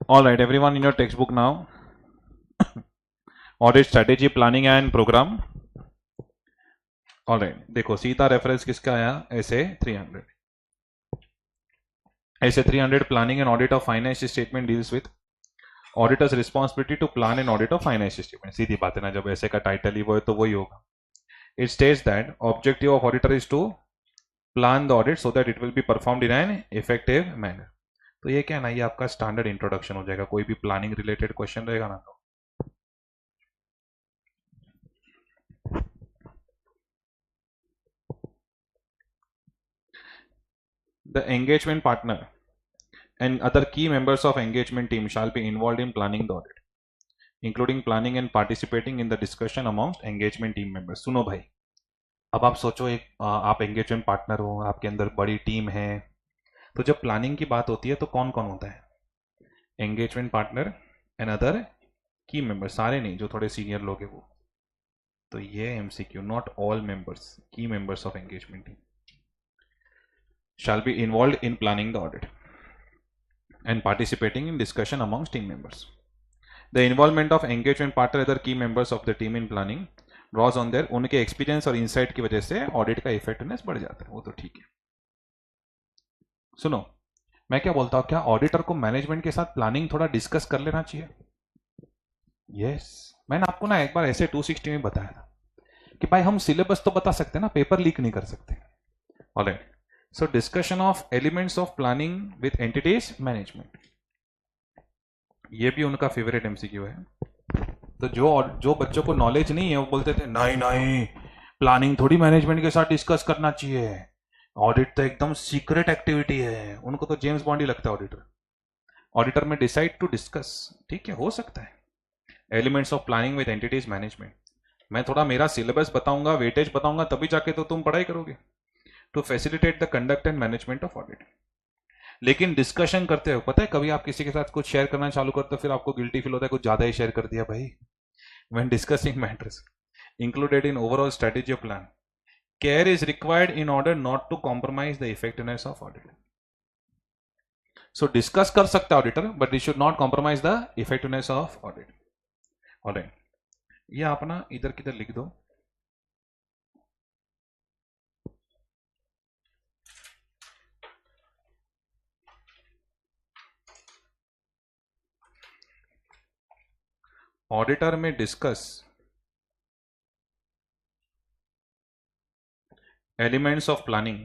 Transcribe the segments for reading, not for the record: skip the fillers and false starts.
All right, everyone in your textbook now. Audit strategy, planning and program. All right, देखो सीधा reference किसका आया? ऐसे 300. ऐसे 300 planning and audit of finance statement deals with auditor's responsibility to plan and audit of finance statement. सीधी बात है ना, जब ऐसे का टाइटल ही वो है तो वही होगा. It states that objective of auditor is to plan the audit so that it will be performed in an effective manner. तो ये क्या है ना, ये आपका स्टैंडर्ड इंट्रोडक्शन हो जाएगा. कोई भी प्लानिंग रिलेटेड क्वेश्चन रहेगा ना तो the engagement partner and other key members of engagement team shall be involved in planning the audit, including planning and participating in the discussion amongst engagement team members. सुनो भाई, अब आप सोचो एक आप एंगेजमेंट पार्टनर हो, आपके अंदर बड़ी टीम है, तो जब प्लानिंग की बात होती है तो कौन कौन होता है? एंगेजमेंट पार्टनर एंड अदर की मेंबर, सारे नहीं, जो थोड़े सीनियर लोग हैं वो. तो ये एमसीक्यू, नॉट ऑल मेंबर्स, की members of engagement team shall be involved in planning the audit and participating in discussion amongst team members. The involvement of engagement partner other key members of the team in planning draws on their उनके experience और insight की वजह से audit का effectiveness बढ़ जाता है. वो तो ठीक है. सुनो, मैं क्या बोलता हूँ, क्या ऑडिटर को मैनेजमेंट के साथ प्लानिंग थोड़ा डिस्कस कर लेना चाहिए? यस, मैंने आपको ना एक बार ऐसे 260 में बताया था कि भाई हम सिलेबस तो बता सकते हैं ना, पेपर लीक नहीं कर सकते. Alright, so discussion of elements of planning with entity's management, ये भी उनका फेवरेट एमसीक्यू है. तो जो बच्चों को नॉलेज नहीं है वो बोलते थे नहीं नहीं, प्लानिंग थोड़ी मैनेजमेंट के साथ डिस्कस करना चाहिए, ऑडिट तो एकदम सीक्रेट एक्टिविटी है. उनको तो जेम्स बॉन्ड ही लगता है ऑडिटर. ऑडिटर में डिसाइड टू डिस्कस, ठीक है, हो सकता है. Elements of planning with entities management, मैं थोड़ा मेरा सिलेबस बताऊंगा, वेटेज बताऊंगा, तभी जाके तो तुम पढ़ाई करोगे. To facilitate the conduct and management of audit. लेकिन डिस्कशन करते हो, पता है कभी आप किसी के साथ कुछ शेयर करना चालू करते हो फिर आपको गिल्टी फील होता है कुछ ज्यादा ही शेयर कर दिया भाई. When discussing matters included in overall strategy of plan, care is required in order not to compromise the effectiveness of audit. So discuss कर सकता है auditor, but it should not compromise the effectiveness of audit. Alright, ये अपना इधर किधर लिख दो. Auditor में discuss elements of planning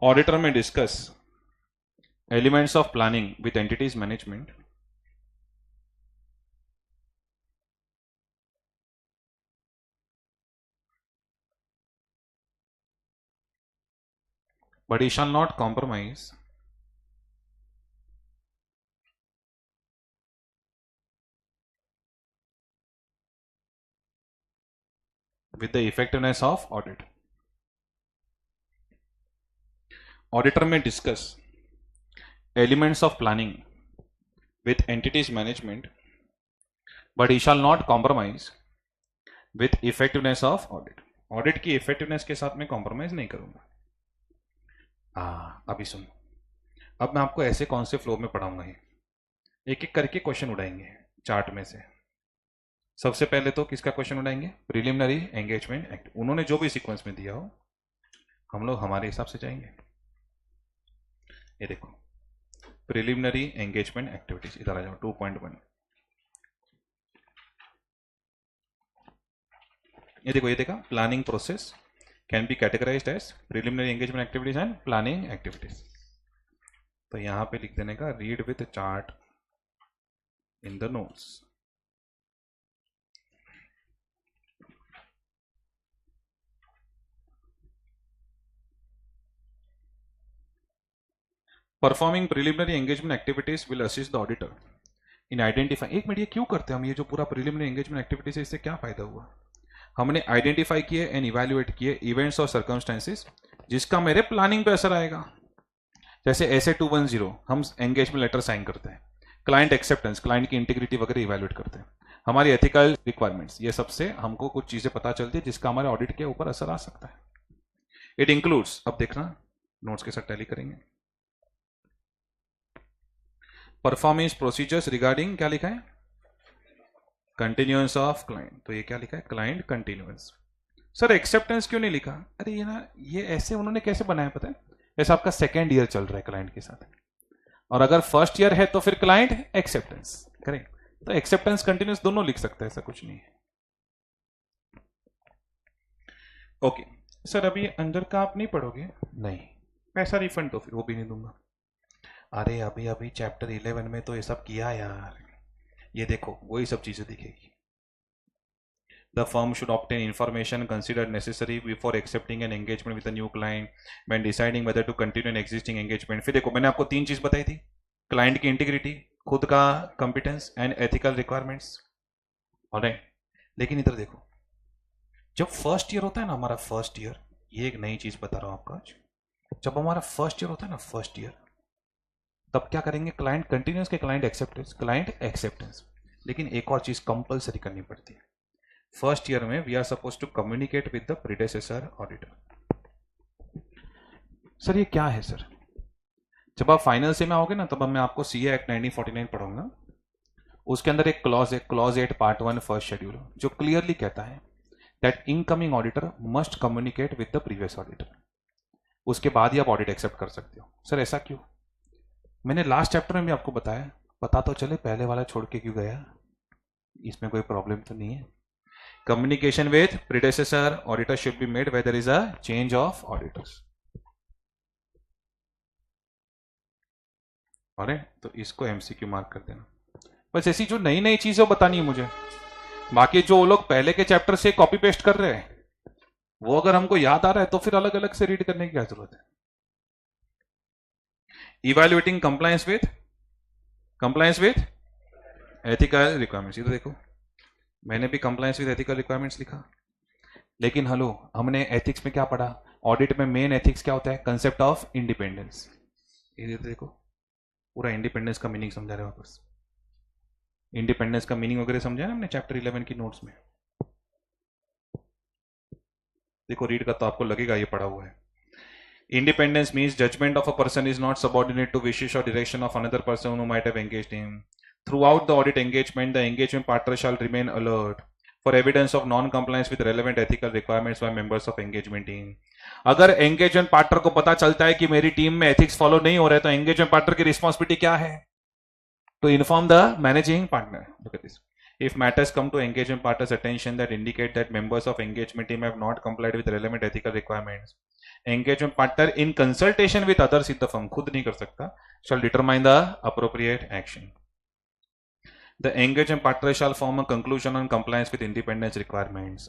auditor में discuss elements of planning with entity's management, but he shall not compromise with the effectiveness of audit. Auditor may discuss elements of planning with entities management, but he shall not compromise with effectiveness of audit. Audit की effectiveness के साथ मैं compromise नहीं करूंगा. अभी सुन, अब मैं आपको ऐसे कौन से फ्लो में पढ़ाऊंगा, ये एक एक करके क्वेश्चन उड़ाएंगे चार्ट में से. सबसे पहले तो किसका क्वेश्चन उड़ाएंगे? Preliminary engagement act. उन्होंने जो भी सीक्वेंस में दिया हो हम लोग हमारे हिसाब से जाएंगे. ये देखो, प्रिलिमिनरी एंगेजमेंट एक्टिविटीज, इधर आ जाओ 2.1. ये देखो, ये देखा, planning process can be categorised as preliminary engagement activities and planning activities. तो यहां पे लिख देने का read with chart in the notes. Performing preliminary engagement activities will assist the auditor in identify. एक मिनट, ये क्यों करते हैं हम? ये जो पूरा प्रिलिमिनरी एंगेजमेंट एक्टिविटीज है, इससे क्या फायदा हुआ? हमने आइडेंटिफाई किए एंड इवैल्यूएट किए इवेंट्स और सर्कमस्टेंसेस जिसका मेरे प्लानिंग पे असर आएगा. जैसे ऐसे 210 हम एंगेजमेंट लेटर साइन करते हैं, क्लाइंट एक्सेप्टेंस, क्लाइंट की इंटीग्रिटी वगैरह इवैल्यूएट करते हैं. हमारी एथिकल रिक्वायरमेंट्स, ये सबसे हमको कुछ चीजें पता चलती है जिसका हमारे ऑडिट के ऊपर असर आ सकता है। इट इंक्लूड्स, अब देखना नोट्स के साथ टैली करेंगे, परफॉर्मेंस प्रोसीजर्स रिगार्डिंग, क्या लिखा है, कंटिन्यूएंस ऑफ क्लाइंट, तो ये क्या लिखा है, क्लाइंट कंटिन्यूएंस। सर एक्सेप्टेंस क्यों नहीं लिखा, अरे ये ना, ये ऐसे उन्होंने कैसे बनाया पता है, जैसे आपका सेकेंड ईयर चल रहा है क्लाइंट के साथ, और अगर फर्स्ट ईयर है तो फिर क्लाइंट एक्सेप्टेंस करें, तो एक्सेप्टेंस कंटिन्यूस दोनों लिख सकते हैं, ऐसा कुछ नहीं है। ओके सर, अभी अंदर का आप नहीं पढ़ोगे, नहीं, पैसा रिफंड तो फिर वो भी नहीं दूंगा। अरे अभी अभी चैप्टर 11 में तो ये सब किया यार, ये देखो वही सब चीजें दिखेगी। The firm should obtain information considered necessary before accepting an engagement with a new client when deciding whether to continue an existing engagement। फिर देखो मैंने आपको 3 चीज बताई थी, क्लाइंट की इंटीग्रिटी, खुद का competence and ethical requirements, alright. लेकिन इधर देखो, जब फर्स्ट ईयर होता है ना हमारा, फर्स्ट ईयर, ये एक नई चीज बता रहा हूं आपको आज, जब हमारा फर्स्ट ईयर होता है ना, फर्स्ट ईयर, तब क्या करेंगे, क्लाइंट कंटिन्यूस के क्लाइंट एक्सेप्टेंस, क्लाइंट एक्सेप्टेंस। लेकिन एक और चीज कंपल्सरी करनी पड़ती है, फर्स्ट ईयर में we are suppose to communicate with the predecessor auditor. Sir ये क्या है सर, जब आप फाइनल से में आओगे ना, तब मैं आपको सीए एक्ट 1949 पढ़ाऊंगा, उसके अंदर एक क्लॉज है, क्लॉज 8 पार्ट 1 फर्स्ट शेड्यूल, जो क्लियरली कहता है that incoming auditor must communicate with the previous auditor, उसके बाद ही आप ऑडिट एक्सेप्ट कर सकते हो। सर ऐसा क्यों, मैंने लास्ट चैप्टर में भी आपको बताया, पता तो चले पहले वाला छोड़ के क्यों गया, इसमें कोई प्रॉब्लम तो नहीं है। Communication with predecessor auditor should be made where there is a change of auditors। अरे तो इसको एमसीक्यू मार्क कर देना, बस ऐसी जो नई नई चीजें बतानी है मुझे, बाकी जो वो लोग पहले के चैप्टर से कॉपी पेस्ट कर रहे हैं, वो अगर हमको याद आ रहा है तो फिर अलग अलग से रीड करने की क्या जरूरत है। Evaluating compliance with ethical requirements, इधर देखो मैंने भी कंप्लायंस विद एथिकल रिक्वायरमेंट्स लिखा, लेकिन हेलो हमने एथिक्स में क्या पढ़ा, ऑडिट में मेन एथिक्स क्या होता है, कंसेप्ट ऑफ इंडिपेंडेंस। ये देखो पूरा इंडिपेंडेंस का मीनिंग समझा रहे वापस, इंडिपेंडेंस का मीनिंग वगैरह समझा ना हमने चैप्टर 11 की नोट्स में, देखो रीड का तो आपको लगेगा ये पढ़ा हुआ है। Independence means judgement of a person is not subordinate to wishes or direction of another person who might have engaged him. Throughout the audit engagement, the engagement partner shall remain alert for evidence of non-compliance with relevant ethical requirements by members of engagement team। अगर engagement partner को पता चलता है कि मेरी team में ethics follow नहीं हो रहा है, तो engagement partner की responsibility क्या है, to inform the managing partner। Look at this, if matters come to engagement partner's attention that indicate that members of engagement team have not complied with relevant ethical requirements, engagement partner in consultation with others in the firm, खुद नहीं कर सकता, shall determine the appropriate action। The engagement partner shall form a conclusion on compliance with independence requirements।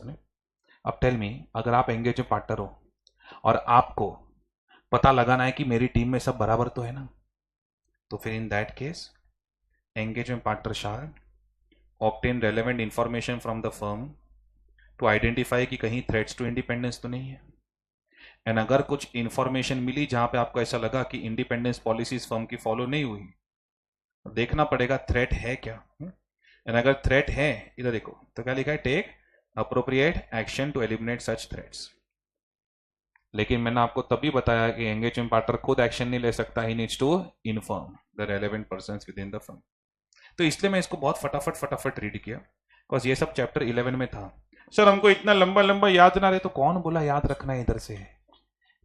अब tell me, अगर आप engagement partner हो और आपको पता लगाना है कि मेरी टीम में सब बराबर तो है ना, तो फिर in that case engagement partner shall obtain relevant information from the firm to identify कि कहीं threats to independence तो नहीं है, एंड अगर कुछ इंफॉर्मेशन मिली जहां पे आपको ऐसा लगा कि इंडिपेंडेंस पॉलिसीज फर्म की फॉलो नहीं हुई, देखना पड़ेगा थ्रेट है क्या, एंड अगर थ्रेट है, इधर देखो तो क्या लिखा है, take appropriate action to eliminate such threats. लेकिन मैंने आपको तभी बताया कि एंगेजमेंट पार्टनर खुद एक्शन नहीं ले सकता, he needs to inform the relevant persons within the firm. तो इसलिए मैं इसको बहुत फटाफट रीड किया, बिकॉज ये सब चैप्टर 11 में था। सर हमको इतना लंबा लंबा याद ना रहे, तो कौन बोला याद रखना है इधर से,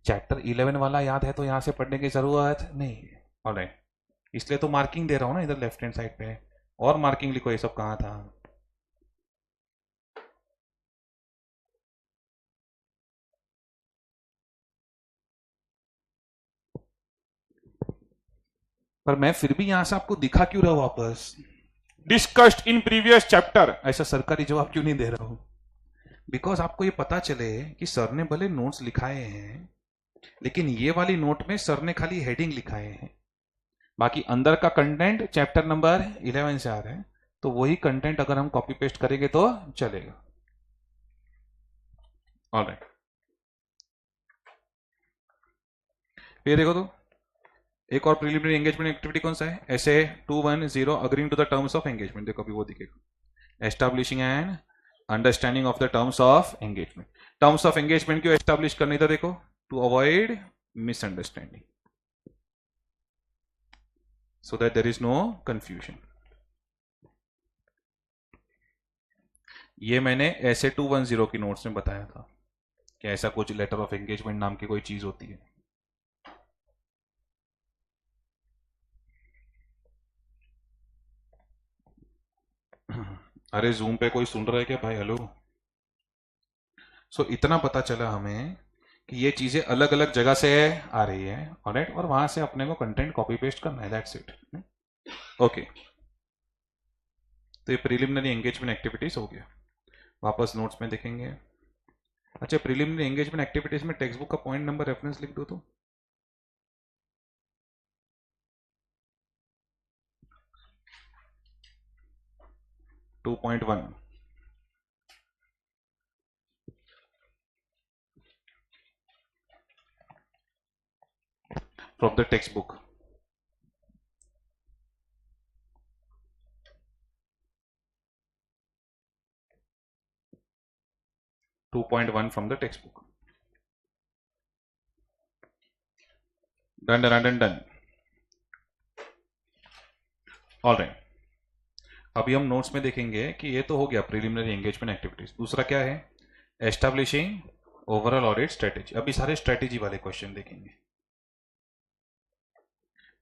चैप्टर 11 वाला याद है तो यहां से पढ़ने की जरूरत नहीं। ऑलराइट, इसलिए तो मार्किंग दे रहा हूं ना इधर लेफ्ट हैंड साइड पे, और मार्किंग लिखो ये सब कहां था। पर मैं फिर भी यहां से आपको दिखा क्यों रहा हूं वापस, डिस्कस्ड इन प्रीवियस चैप्टर, ऐसा सरकारी जवाब क्यों नहीं दे रहा हूं, बिकॉज आपको ये पता चले कि सर ने भले नोट्स लिखाए हैं, लेकिन ये वाली नोट में सर ने खाली हेडिंग लिखाए हैं, बाकी अंदर का कंटेंट चैप्टर नंबर 11 से आ रहा है, तो वही कंटेंट अगर हम कॉपी पेस्ट करेंगे तो चलेगा। ऑलराइट, फिर देखो तो एक और प्रिलिमिनरी एंगेजमेंट एक्टिविटी कौन सा है, ऐसे 210 agreeing to the terms of engagement, देखो अभी वो दिखेगा। Establishing and understanding of the terms of engagement. Terms of engagement क्यों एस्टैब्लिश करनी था? देखो, to avoid misunderstanding, so that there is no confusion। ये मैंने ऐसे 210 की नोट्स में बताया था कि ऐसा कुछ लेटर ऑफ एंगेजमेंट नाम की कोई चीज होती है। अरे जूम पे कोई सुन रहा है क्या भाई? हेलो। सो इतना पता चला हमें कि ये चीजें अलग अलग जगह से आ रही है, ऑलराइट, और वहां से अपने को कंटेंट कॉपी पेस्ट करना है, दैट्स इट। ओके, तो ये प्रिलिमिनरी एंगेजमेंट एक्टिविटीज हो गया। वापस नोट्स में देखेंगे। अच्छा, प्रिलिमिनरी एंगेजमेंट एक्टिविटीज में टेक्स्ट बुक का पॉइंट नंबर रेफरेंस लिख दो तो। Two point one from the text book. 2.1 from the textbook। Done, done, done, done। All right, अभी हम नोट्स में देखेंगे कि ये तो हो गया प्रिलिमिनरी एंगेजमेंट एक्टिविटीज। दूसरा क्या है? Establishing overall audit strategy. अभी सारे स्ट्रेटेजी वाले क्वेश्चन देखेंगे।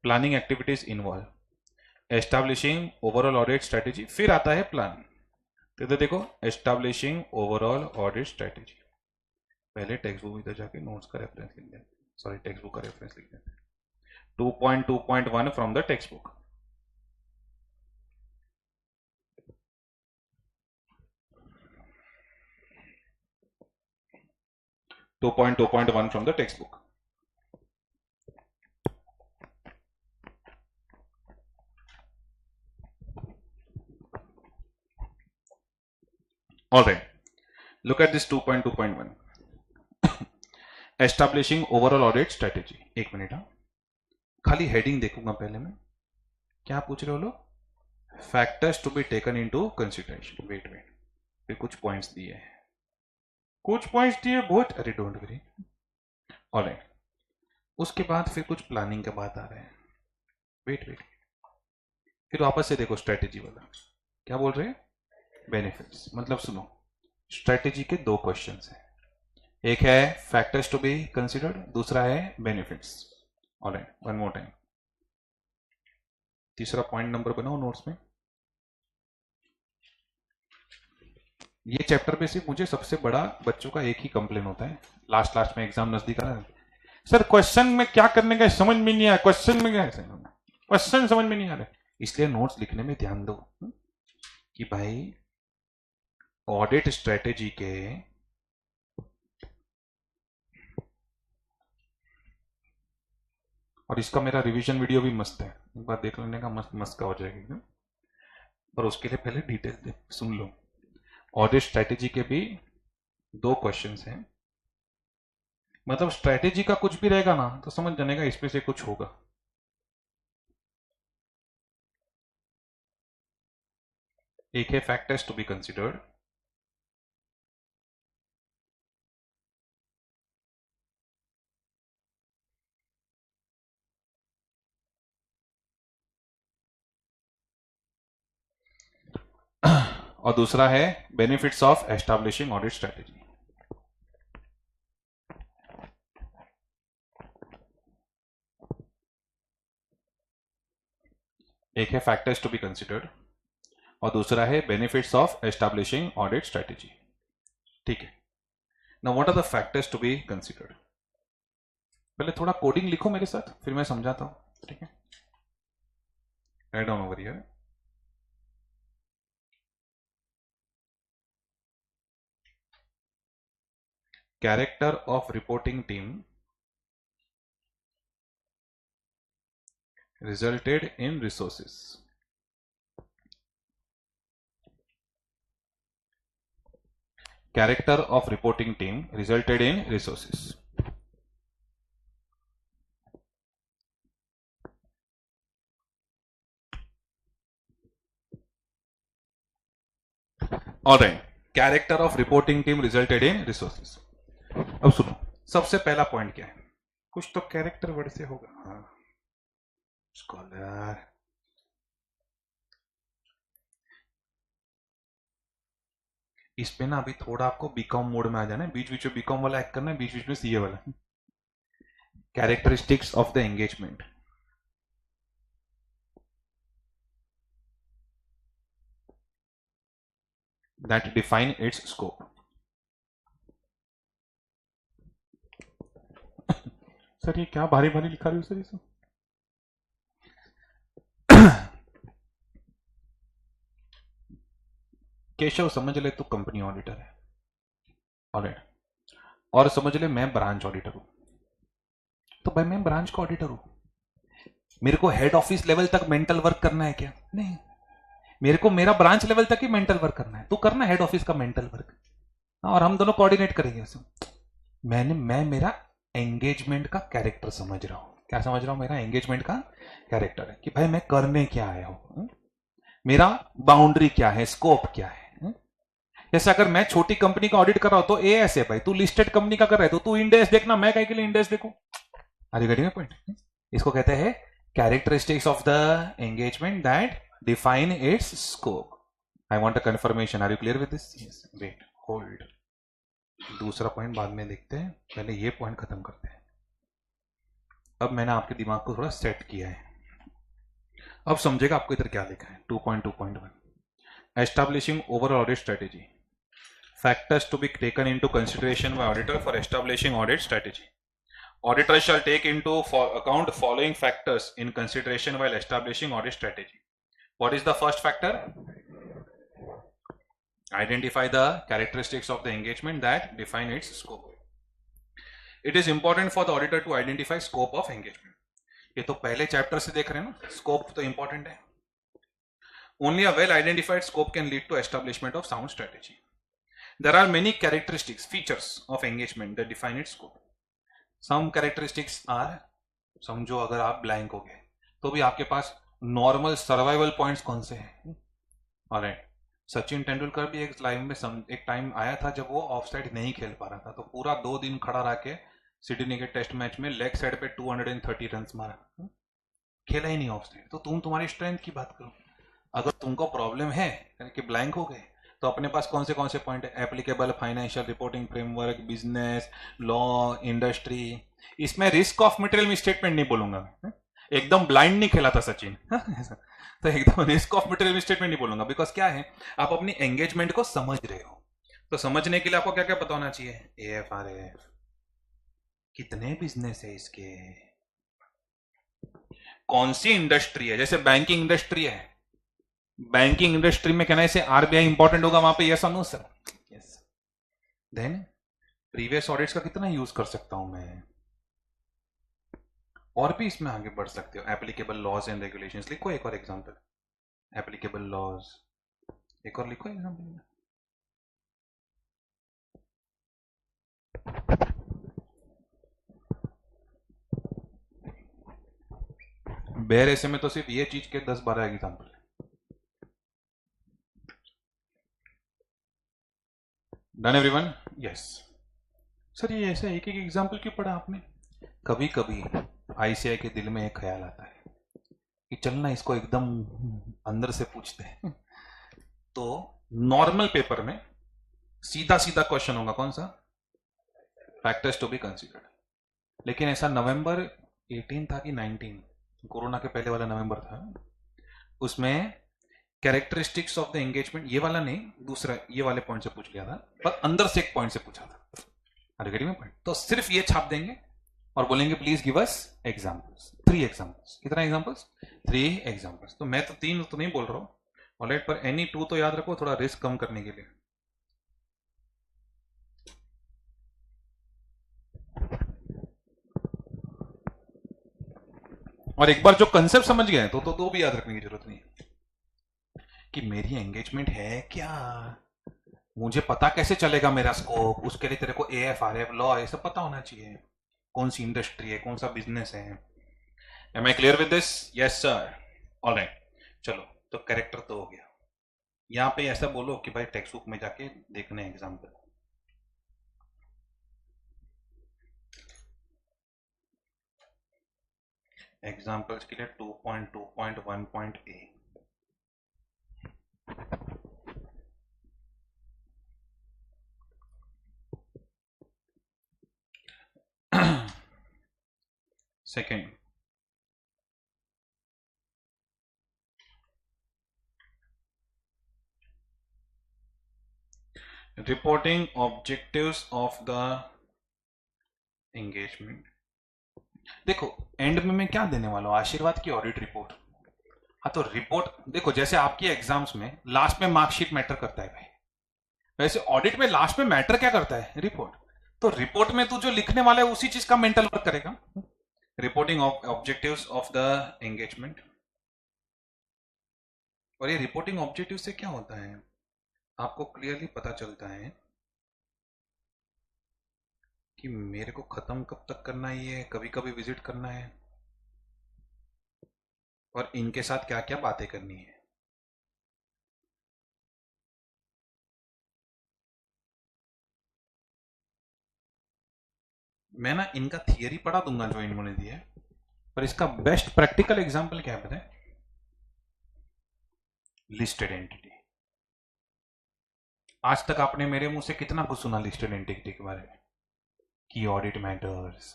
Planning activities involve establishing overall audit strategy, फिर आता है प्लान। तो देखो, एस्टैब्लिशिंग ओवरऑल ऑडिट स्ट्रेटेजी, पहले टेक्स्ट बुक इधर जाके नोट्स का रेफरेंस लिख देते, सॉरी टेक्स्ट बुक का रेफरेंस लिख देते। 2.2.1 from the text book. Two point 2.1 from the textbook। All right, look at this 2.2.1 establishing overall audit strategy. एक मिनट, हाँ, खाली हेडिंग देखूंगा पहले मैं। क्या पूछ रहे हो लोग? Factors to be taken into consideration. Wait wait, फिर कुछ पॉइंट्स दिए हैं, कुछ पॉइंट्स दिए बहुत। अरे डोंट वरी। ऑलराइट, उसके बाद फिर कुछ प्लानिंग का बात आ रहा है। वेट वेट, फिर वापस से देखो स्ट्रेटेजी वाला क्या बोल रहे हैं? बेनिफिट्स। मतलब सुनो, स्ट्रेटेजी के दो क्वेश्चंस हैं, एक है फैक्टर्स टू बी कंसिडर्ड, दूसरा है benefits. Alright, one more time. तीसरा पॉइंट नंबर बनाओ नोट्स में। ये चैप्टर पे सिर्फ मुझे सबसे बड़ा बच्चों का एक ही कंप्लेन होता है, लास्ट लास्ट में एग्जाम नजदीक आ रहा है, सर क्वेश्चन में क्या करने का समझ में नहीं आया, क्वेश्चन में क्या है, क्वेश्चन समझ में नहीं आ रहा। इसलिए नोट्स लिखने में ध्यान दो कि भाई ऑडिट स्ट्रेटेजी के और इसका मेरा रिवीजन वीडियो भी मस्त है, एक बार देख लेने का, मस्त मस्त का हो जाएगी। पर उसके लिए पहले डिटेल सुन लो। ऑडिट स्ट्रेटेजी के भी दो क्वेश्चंस हैं, मतलब स्ट्रेटेजी का कुछ भी रहेगा ना तो समझ जाने का इसमें से कुछ होगा। एक है फैक्टर्स टू बी कंसिडर्ड, और दूसरा है benefits of establishing audit strategy. एक है फैक्टर्स टू बी कंसिडर्ड और दूसरा है benefits of establishing audit strategy. ठीक है, now what are the factors to be considered? पहले थोड़ा कोडिंग लिखो मेरे साथ, फिर मैं समझाता हूं। ठीक है, write down over here. Character of reporting team resulted in resources. Character of reporting team resulted in resources. Alright, character of reporting team resulted in resources. अब सुनो, सबसे पहला पॉइंट क्या है, कुछ तो कैरेक्टर वर्ड से होगा। हाँ, स्कॉलर, इस पे ना अभी थोड़ा आपको बीकॉम मोड में आ जाना है, बीच बीच में बीकॉम वाला एक्ट करना है, बीच बीच में सीए वाला। Characteristics of the engagement, that define its scope. Sir ये क्या भारी भारी लिखा रही हो सर इसमें? केशव समझ ले तू कंपनी ऑडिटर है, ऑलराइट, और समझ ले मैं ब्रांच ऑडिटर हूं। तो भाई मैं ब्रांच का ऑडिटर हूं, मेरे को हेड ऑफिस लेवल तक मेंटल वर्क करना है क्या? नहीं, मेरे को मेरा ब्रांच लेवल तक ही मेंटल वर्क करना है, तू करना हेड ऑफिस का मेंटल वर्क, और हम दोनों कोऑर्डिनेट करेंगे। मैं मेरा एंगेजमेंट का कैरेक्टर समझ रहा हूं। क्या समझ रहा हूं? मेरा एंगेजमेंट का कैरेक्टर है कि भाई मैं करने क्या आया हूं, मेरा बाउंड्री क्या है, स्कोप क्या है। जैसे अगर मैं छोटी कंपनी का ऑडिट कर रहा हूं तो एएस है भाई, तू लिस्टेड कंपनी का कर रहा है तो तू इंडेक्स देखना, मैं कहीं के लिए इंडेक्स देखूं? Are you getting my point? इसको कहते हैं characteristics of the engagement that define its scope. I want a confirmation, are you clear with this? Yes, wait, hold, दूसरा पॉइंट बाद में देखते हैं, पहले ये पॉइंट खत्म करते हैं। अब मैंने आपके दिमाग को थोड़ा सेट किया है, अब समझेगा आपको इधर क्या लिखा है। 2.2.1 establishing overall audit strategy, factors to be taken into consideration by auditor for establishing audit strategy. Auditor shall take into account following factors in consideration while establishing audit strategy. What is the first factor? Identify the characteristics of the engagement that define its scope. It is important for the auditor to identify scope of engagement. ये तो पहले chapter से देख रहे हैं ना, scope तो important है। Only a well identified scope can lead to establishment of sound strategy. There are many characteristics, features of engagement that define its scope. Some characteristics are, समझो अगर आप ब्लैंक हो गए तो भी आपके पास नॉर्मल सर्वाइवल पॉइंट्स कौन से हैं? ऑलराइट, सचिन तेंदुलकर भी एक लाइफ में एक टाइम आया था जब वो ऑफ साइड नहीं खेल पा रहा था, तो पूरा 2 दिन खड़ा रह के सिडनी के टेस्ट मैच में लेग साइड पे 230 रन मारा, खेला ही नहीं ऑफ साइड। तो तुम्हारी स्ट्रेंथ की बात करो, अगर तुमको प्रॉब्लम है कि ब्लैंक हो गए तो अपने पास कौन से पॉइंट है? Applicable financial reporting framework, business law, industry. इसमें रिस्क ऑफ मटेरियल स्टेटमेंट नहीं बोलूंगा मैं, एकदम ब्लाइंड नहीं खेला था सचिन तो एकदम रिस्क ऑफ मटेरियल स्टेटमेंट नहीं बोलूंगा, बिकॉज क्या है, आप अपनी एंगेजमेंट को समझ रहे हो, तो समझने के लिए आपको क्या क्या पता होना चाहिए? AFRF, कितने बिजनेस है इसके, कौन सी इंडस्ट्री है, जैसे बैंकिंग इंडस्ट्री है, बैंकिंग इंडस्ट्री में कहना है आरबीआई इंपॉर्टेंट होगा वहां पे, यस और no sir? Yes. Then previous audits का कितना यूज कर सकता हूं मैं, और भी इसमें आगे बढ़ सकते हो। एप्लीकेबल लॉज एंड रेगुलेशंस लिखो, एक और एग्जांपल, एप्लीकेबल लॉज, एक और लिखो एग्जांपल। बेयर ऐसे में तो सिर्फ ये चीज के 10-12 एग्जांपल है। Done everyone? यस सर, ये ऐसा एक एक एग्जांपल क्यों पढ़ा आपने? कभी कभी आईसीआई के दिल में एक ख्याल आता है कि चलना इसको एकदम अंदर से पूछते हैं तो नॉर्मल पेपर में सीधा सीधा क्वेश्चन होगा, कौन सा? Factors to be considered. लेकिन ऐसा नवंबर 18 था कि 19, कोरोना के पहले वाला नवंबर था, उसमें कैरेक्टरिस्टिक्स ऑफ द एंगेजमेंट, ये वाला नहीं, दूसरा ये वाले पॉइंट से पूछ लिया था, पर अंदर से एक पॉइंट से पूछा था। अरे गेटिंग माय पॉइंट? तो सिर्फ ये छाप देंगे और बोलेंगे please give us examples, 3 examples. कितना एग्जांपल्स? 3 एग्जांपल्स। तो मैं तो 3 तो नहीं बोल रहा हूं, ऑलराइट, पर एनी 2 तो याद रखो, थोड़ा रिस्क कम करने के लिए। और एक बार जो कंसेप्ट समझ गए तो भी याद रखने की जरूरत नहीं कि मेरी एंगेजमेंट है क्या, मुझे पता कैसे चलेगा मेरा स्कोप, उसके लिए तेरे को AFRF लॉ ये सब पता होना चाहिए, कौन सी इंडस्ट्री है, कौन सा बिजनेस है। Am I clear with this? Yes sir. Alright, चलो, तो कैरेक्टर तो हो गया। यहाँ पे ऐसा बोलो कि भाई टेक्स्ट बुक में जाके देखने एग्जाम्पल। एग्जाम्पल्स के लिए 2.2.1.a। Second, reporting objectives of the engagement. देखो एंड में मैं क्या देने वाला हूं, आशीर्वाद की ऑडिट रिपोर्ट। हाँ तो रिपोर्ट देखो, जैसे आपकी एग्जाम्स में लास्ट में मार्कशीट मैटर करता है भाई, वैसे ऑडिट में लास्ट में मैटर क्या करता है, रिपोर्ट। तो रिपोर्ट में तू जो लिखने वाला है उसी चीज का मेंटल वर्क करेगा। Reporting objectives of the engagement. और ये रिपोर्टिंग ऑब्जेक्टिव से क्या होता है, आपको क्लियरली पता चलता है कि मेरे को खत्म कब तक करना है, ये कभी कभी विजिट करना है, और इनके साथ क्या क्या बातें करनी है। मैं ना इनका थियरी पढ़ा दूंगा जो इन्होंने दिया है, पर इसका बेस्ट प्रैक्टिकल एग्जांपल क्या है पता है, लिस्टेड एंटिटी। आज तक आपने मेरे मुंह से कितना कुछ सुना लिस्टेड एंटिटी के बारे में, की ऑडिट मैटर्स।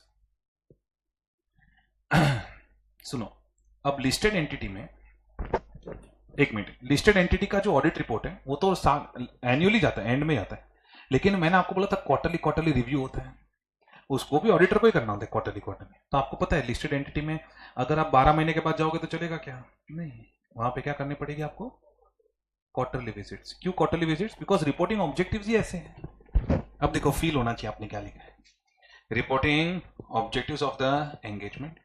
सुनो, अब लिस्टेड एंटिटी में, एक मिनट, लिस्टेड एंटिटी का जो ऑडिट रिपोर्ट है वो तो एनुअली जाता है, एंड में जाता है, लेकिन मैंने आपको बोला था क्वार्टरली क्वार्टरली रिव्यू होता है, उसको भी ऑडिटर को ही करना होता है क्वार्टरली क्वार्टरली। तो आपको पता है लिस्टेड एंटिटी में अगर आप 12 महीने के बाद जाओगे तो चलेगा क्या, नहीं, वहां पे क्या करनी पड़ेगी आपको, क्वार्टरली विजिट्स। क्यों quarterly visits, because reporting objectives ही ऐसे हैं। अब देखो फील होना चाहिए आपने क्या लिखा है, reporting objectives of the engagement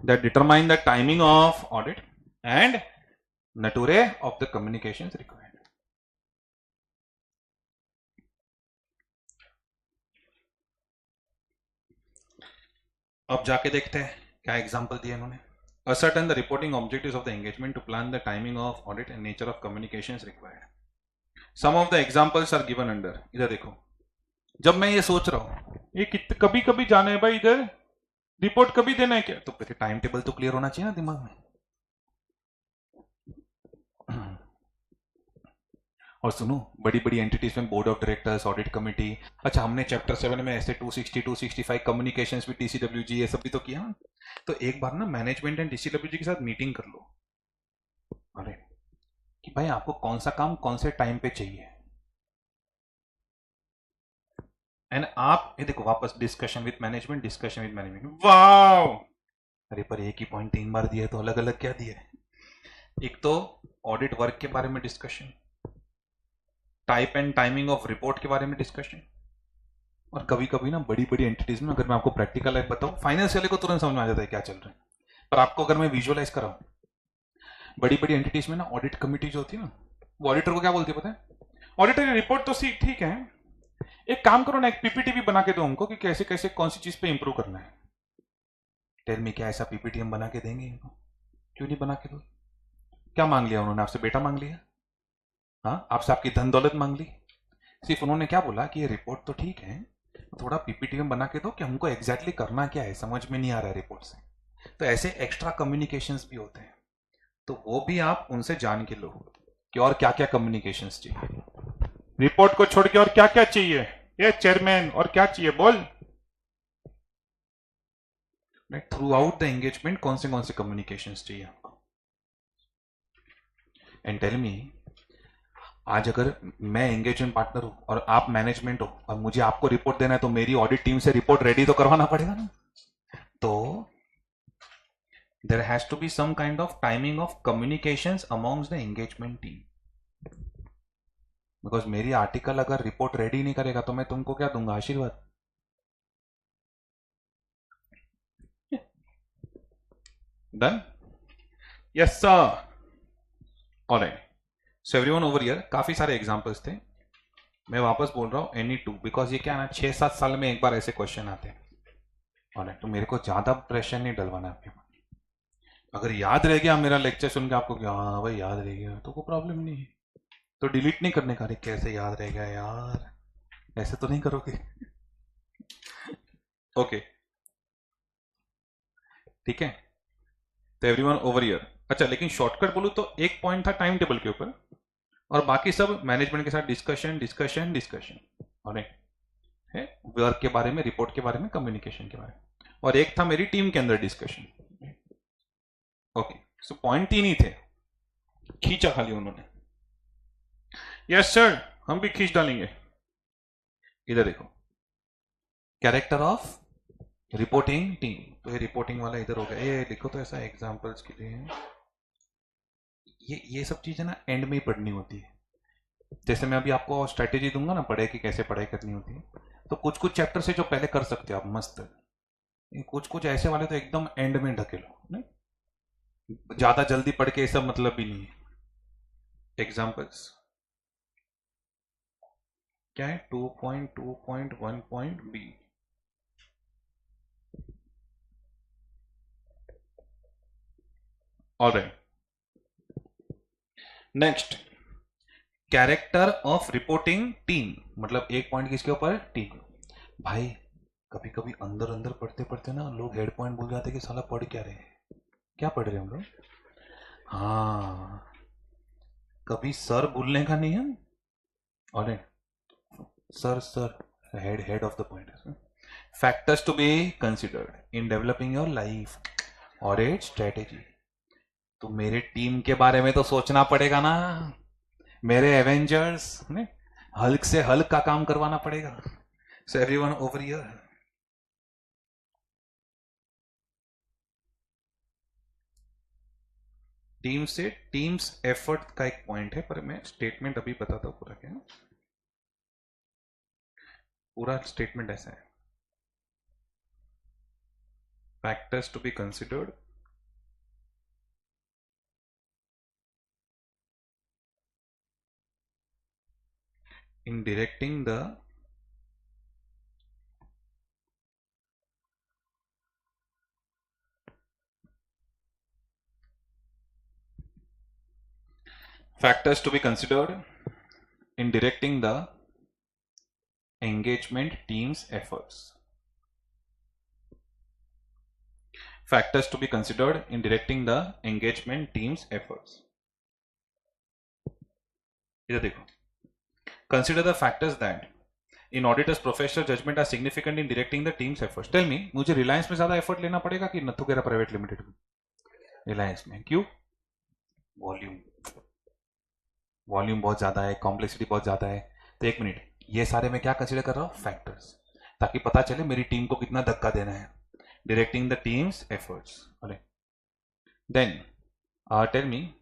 that determine the timing of audit and nature of the communications required. अब जाके देखते हैं क्या एग्जांपल दिया इन्होंने। Ascertain the reporting objectives of the engagement to plan the timing of audit and nature of communications required. Some of the examples are given under. इधर देखो, जब मैं ये सोच रहा हूं ये कभी कभी जाना है भाई, इधर रिपोर्ट कभी देना है क्या, तो फिर टाइम टेबल तो क्लियर होना चाहिए ना दिमाग में। और सुनो, बड़ी बड़ी एंटिटीज में board of directors, audit committee, अच्छा हमने चैप्टर 7 में ऐसे 260 265 कम्युनिकेशंस विद डीसीडब्ल्यूजी ये सब भी तो किया ना। तो एक बार ना मैनेजमेंट एंड डीसीडब्ल्यूजी के साथ मीटिंग कर लो, अरे कि भाई आपको कौन सा काम कौन से टाइम पे चाहिए, एंड आप ये देखो वापस discussion with management, discussion with management, wow. अरे पर एक ही पॉइंट 3 बार दिया है तो अलग अलग क्या दिया है, एक तो ऑडिट वर्क के बारे में discussion, type and timing of report के बारे में डिस्कशन, और कभी कभी ना बड़ी बड़ी एंटिटीज में अगर मैं आपको प्रैक्टिकल लाइफ बताऊं, फाइनेंस वाले को तुरंत समझ में आ जाता है क्या चल रहा है, पर आपको अगर मैं विजुअलाइज कराऊं, बड़ी बड़ी एंटिटीज में ना ऑडिट कमिटी जो होती है ना, वो ऑडिटर को क्या बोलती है पता है, ऑडिटर रिपोर्ट तो ठीक है, एक काम करो ना, एक पीपीटी भी बना के दो हमको कि कैसे कैसे कौन सी चीज पे इंप्रूव करना है। टेल मी, क्या ऐसा पीपीटी हम बना के देंगे इनको, क्यों नहीं बना के दो। क्या मांग लिया उन्होंने आपसे, बेटा मांग लिया, हाँ आपसे आपकी धन दौलत मांग ली, सिर्फ उन्होंने क्या बोला कि ये रिपोर्ट तो ठीक है, थोड़ा पीपीटी में बना के दो कि हमको एग्जैक्टली करना क्या है, समझ में नहीं आ रहा है रिपोर्ट से। तो ऐसे एक्स्ट्रा कम्युनिकेशंस भी होते हैं, तो वो भी आप उनसे जान के लो कि और क्या क्या कम्युनिकेशंस चाहिए, रिपोर्ट को छोड़ के और क्या क्या चाहिए, ये चेयरमैन और क्या चाहिए बोल। थ्रू आउट द एंगेजमेंट कौन से कम्युनिकेशंस चाहिए आपको, एंड टेल मी, आज अगर मैं एंगेजमेंट पार्टनर हूं और आप मैनेजमेंट हो और मुझे आपको रिपोर्ट देना है, तो मेरी ऑडिट टीम से रिपोर्ट रेडी तो करवाना पड़ेगा ना। तो there has to be some kind of timing of communications amongst the engagement team, because मेरी आर्टिकल अगर रिपोर्ट रेडी नहीं करेगा तो मैं तुमको क्या दूंगा, आशीर्वाद। Done, yes sir, alright. So everyone over here, काफी सारे एग्जांपल्स थे, मैं वापस बोल रहा हूं एनी टू, बिकॉज ये क्या ना 6-7 साल में एक बार ऐसे क्वेश्चन आते हैं, ऑलराइट। तो मेरे को ज्यादा प्रेशर नहीं डलवाना आपके, अगर याद रह गया मेरा लेक्चर सुन के आपको कि हाँ भाई याद रह गया तो कोई प्रॉब्लम नहीं है, तो डिलीट नहीं करने का, अरे कैसे याद रह गया यार, ऐसे तो नहीं करोगे। ओके ठीक है, तो एवरीवन ओवर ईयर। अच्छा लेकिन शॉर्टकट बोलूं तो एक पॉइंट था टाइम टेबल के ऊपर, और बाकी सब मैनेजमेंट के साथ डिस्कशन डिस्कशन डिस्कशन, और है वर्क के बारे में, रिपोर्ट के बारे में, कम्युनिकेशन के बारे में, और एक था मेरी टीम के अंदर डिस्कशन। ओके सो पॉइंट तीन ही थे, खींचा खाली उन्होंने। यस सर हम भी खींच डालेंगे। इधर देखो, कैरेक्टर ऑफ रिपोर्टिंग टीम, तो ये रिपोर्टिंग वाला इधर हो गया, ये लिखो तो ऐसा एग्जांपल्स के लिए। ये सब चीजें ना एंड में ही पढ़नी होती है। जैसे मैं अभी आपको स्ट्रेटेजी दूंगा ना पढ़ाई की, कैसे पढ़ाई करनी होती है, तो कुछ कुछ चैप्टर से जो पहले कर सकते हो आप मस्त, कुछ कुछ ऐसे वाले तो एकदम एंड में ढकेलो, नहीं ज्यादा जल्दी पढ़ के ये सब मतलब भी नहीं है। एग्जांपल्स क्या है, 2.2.1.b, alright. Next, character of reporting team, मतलब एक पॉइंट किसके ऊपर, टीम। भाई कभी कभी अंदर अंदर पढ़ते पढ़ते ना लोग हेड पॉइंट भूल जाते कि साला पढ़ क्या रहे हैं, क्या पढ़ रहे हैं हम लोग। हाँ कभी सर भूलने का नहीं है, alright, sir sir, head head of the point. Factors to be considered in developing overall audit strategy. तो मेरे टीम के बारे में तो सोचना पड़ेगा ना, मेरे एवेंजर्स ने हल्क से हल्क का काम करवाना पड़ेगा। सो एवरीवन ओवर हियर, टीम से टीम्स एफर्ट का एक पॉइंट है, पर मैं स्टेटमेंट अभी बताता हूं पूरा क्या, पूरा स्टेटमेंट ऐसा है, factors to be considered in directing the factors to be considered in directing the engagement team's efforts. Factors to be considered in directing the engagement team's efforts. इधर देखो, consider the factors that in auditor's professional judgment are significant in directing the team's efforts. Tell me, मुझे रिलायंस में ज्यादा effort लेना पड़ेगा कि नथुकेरा private limited में? रिलायंस में, क्यों? वॉल्यूम, वॉल्यूम बहुत ज्यादा है, कॉम्प्लेक्सिटी बहुत ज्यादा है। तो एक मिनट, ये सारे मैं क्या कंसिडर कर रहा हूं, फैक्टर्स, ताकि पता चले मेरी टीम को कितना धक्का देना है, directing the team's efforts. Then tell me,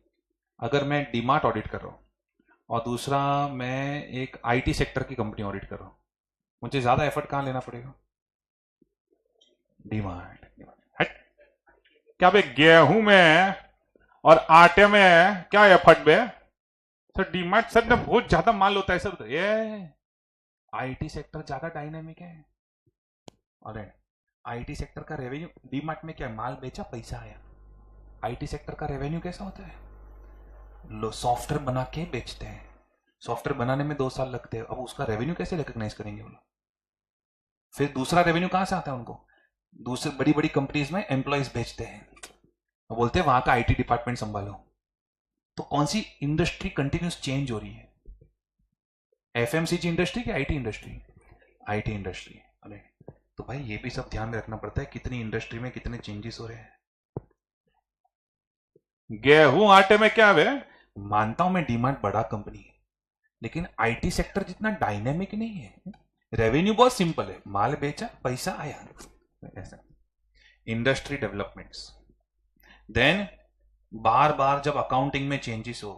अगर मैं डीमार्ट ऑडिट कर रहा हूं और दूसरा मैं एक आईटी सेक्टर की कंपनी ऑडिट कर रहा हूं, मुझे ज्यादा एफर्ट कहां लेना पड़ेगा, डीमार्ट। हट, क्या बे गेहूं में और आटे में क्या एफर्ट बे सर, डीमार्ट सर में बहुत ज्यादा माल होता है सर, ये आईटी सेक्टर ज्यादा डायनेमिक है। और आईटी सेक्टर का रेवेन्यू, डीमार्ट में क्या माल बेचा पैसा आया, आईटी सेक्टर का रेवेन्यू कैसा होता है, लो सॉफ्टवेयर बना के बेचते हैं, सॉफ्टवेयर बनाने में 2 साल लगते हैं, अब उसका रेवेन्यू कैसे रिकॉग्नाइज करेंगे वो लोग, फिर दूसरा रेवेन्यू कहां से आता है उनको, दूसरी बड़ी बड़ी कंपनीज में एम्प्लॉयज भेजते हैं, बोलते हैं वहां का आईटी डिपार्टमेंट संभालो। तो कौन सी इंडस्ट्री कंटिन्यूस चेंज हो रही है, एफएमसीजी इंडस्ट्री की आईटी इंडस्ट्री, आईटी इंडस्ट्री। अरे तो भाई ये भी सब ध्यान में रखना पड़ता है, कितनी इंडस्ट्री में कितने चेंजेस हो रहे हैं। गेहूं आटे में क्या है, मानता हूं मैं डीमार्ट बड़ा कंपनी है, लेकिन आईटी सेक्टर जितना डायनेमिक नहीं है, रेवेन्यू बहुत सिंपल है, माल बेचा पैसा आया, ऐसा। इंडस्ट्री डेवलपमेंट्स, देन बार बार जब अकाउंटिंग में चेंजेस हो,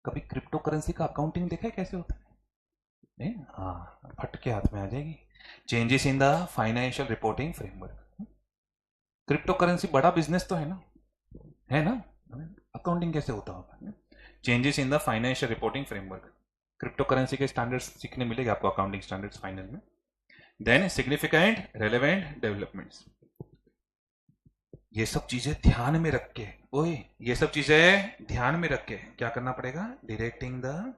कभी क्रिप्टो करेंसी का अकाउंटिंग देखा है कैसे होता है, हाँ फट के हाथ में आ जाएगी। Changes in the financial reporting framework, crypto currency बड़ा बिजनेस तो है ना, अकाउंटिंग कैसे होता होगा। Changes in the financial reporting framework, crypto currency के स्टैंडर्ड्स सीखने मिलेगा आपको, अकाउंटिंग स्टैंडर्ड्स फाइनल में। देन सिग्निफिकेंट रेलेवेंट डेवलपमेंट्स, ये सब चीजें ध्यान में रख के, ओए ये सब चीजें ध्यान में रख के क्या करना पड़ेगा? Directing the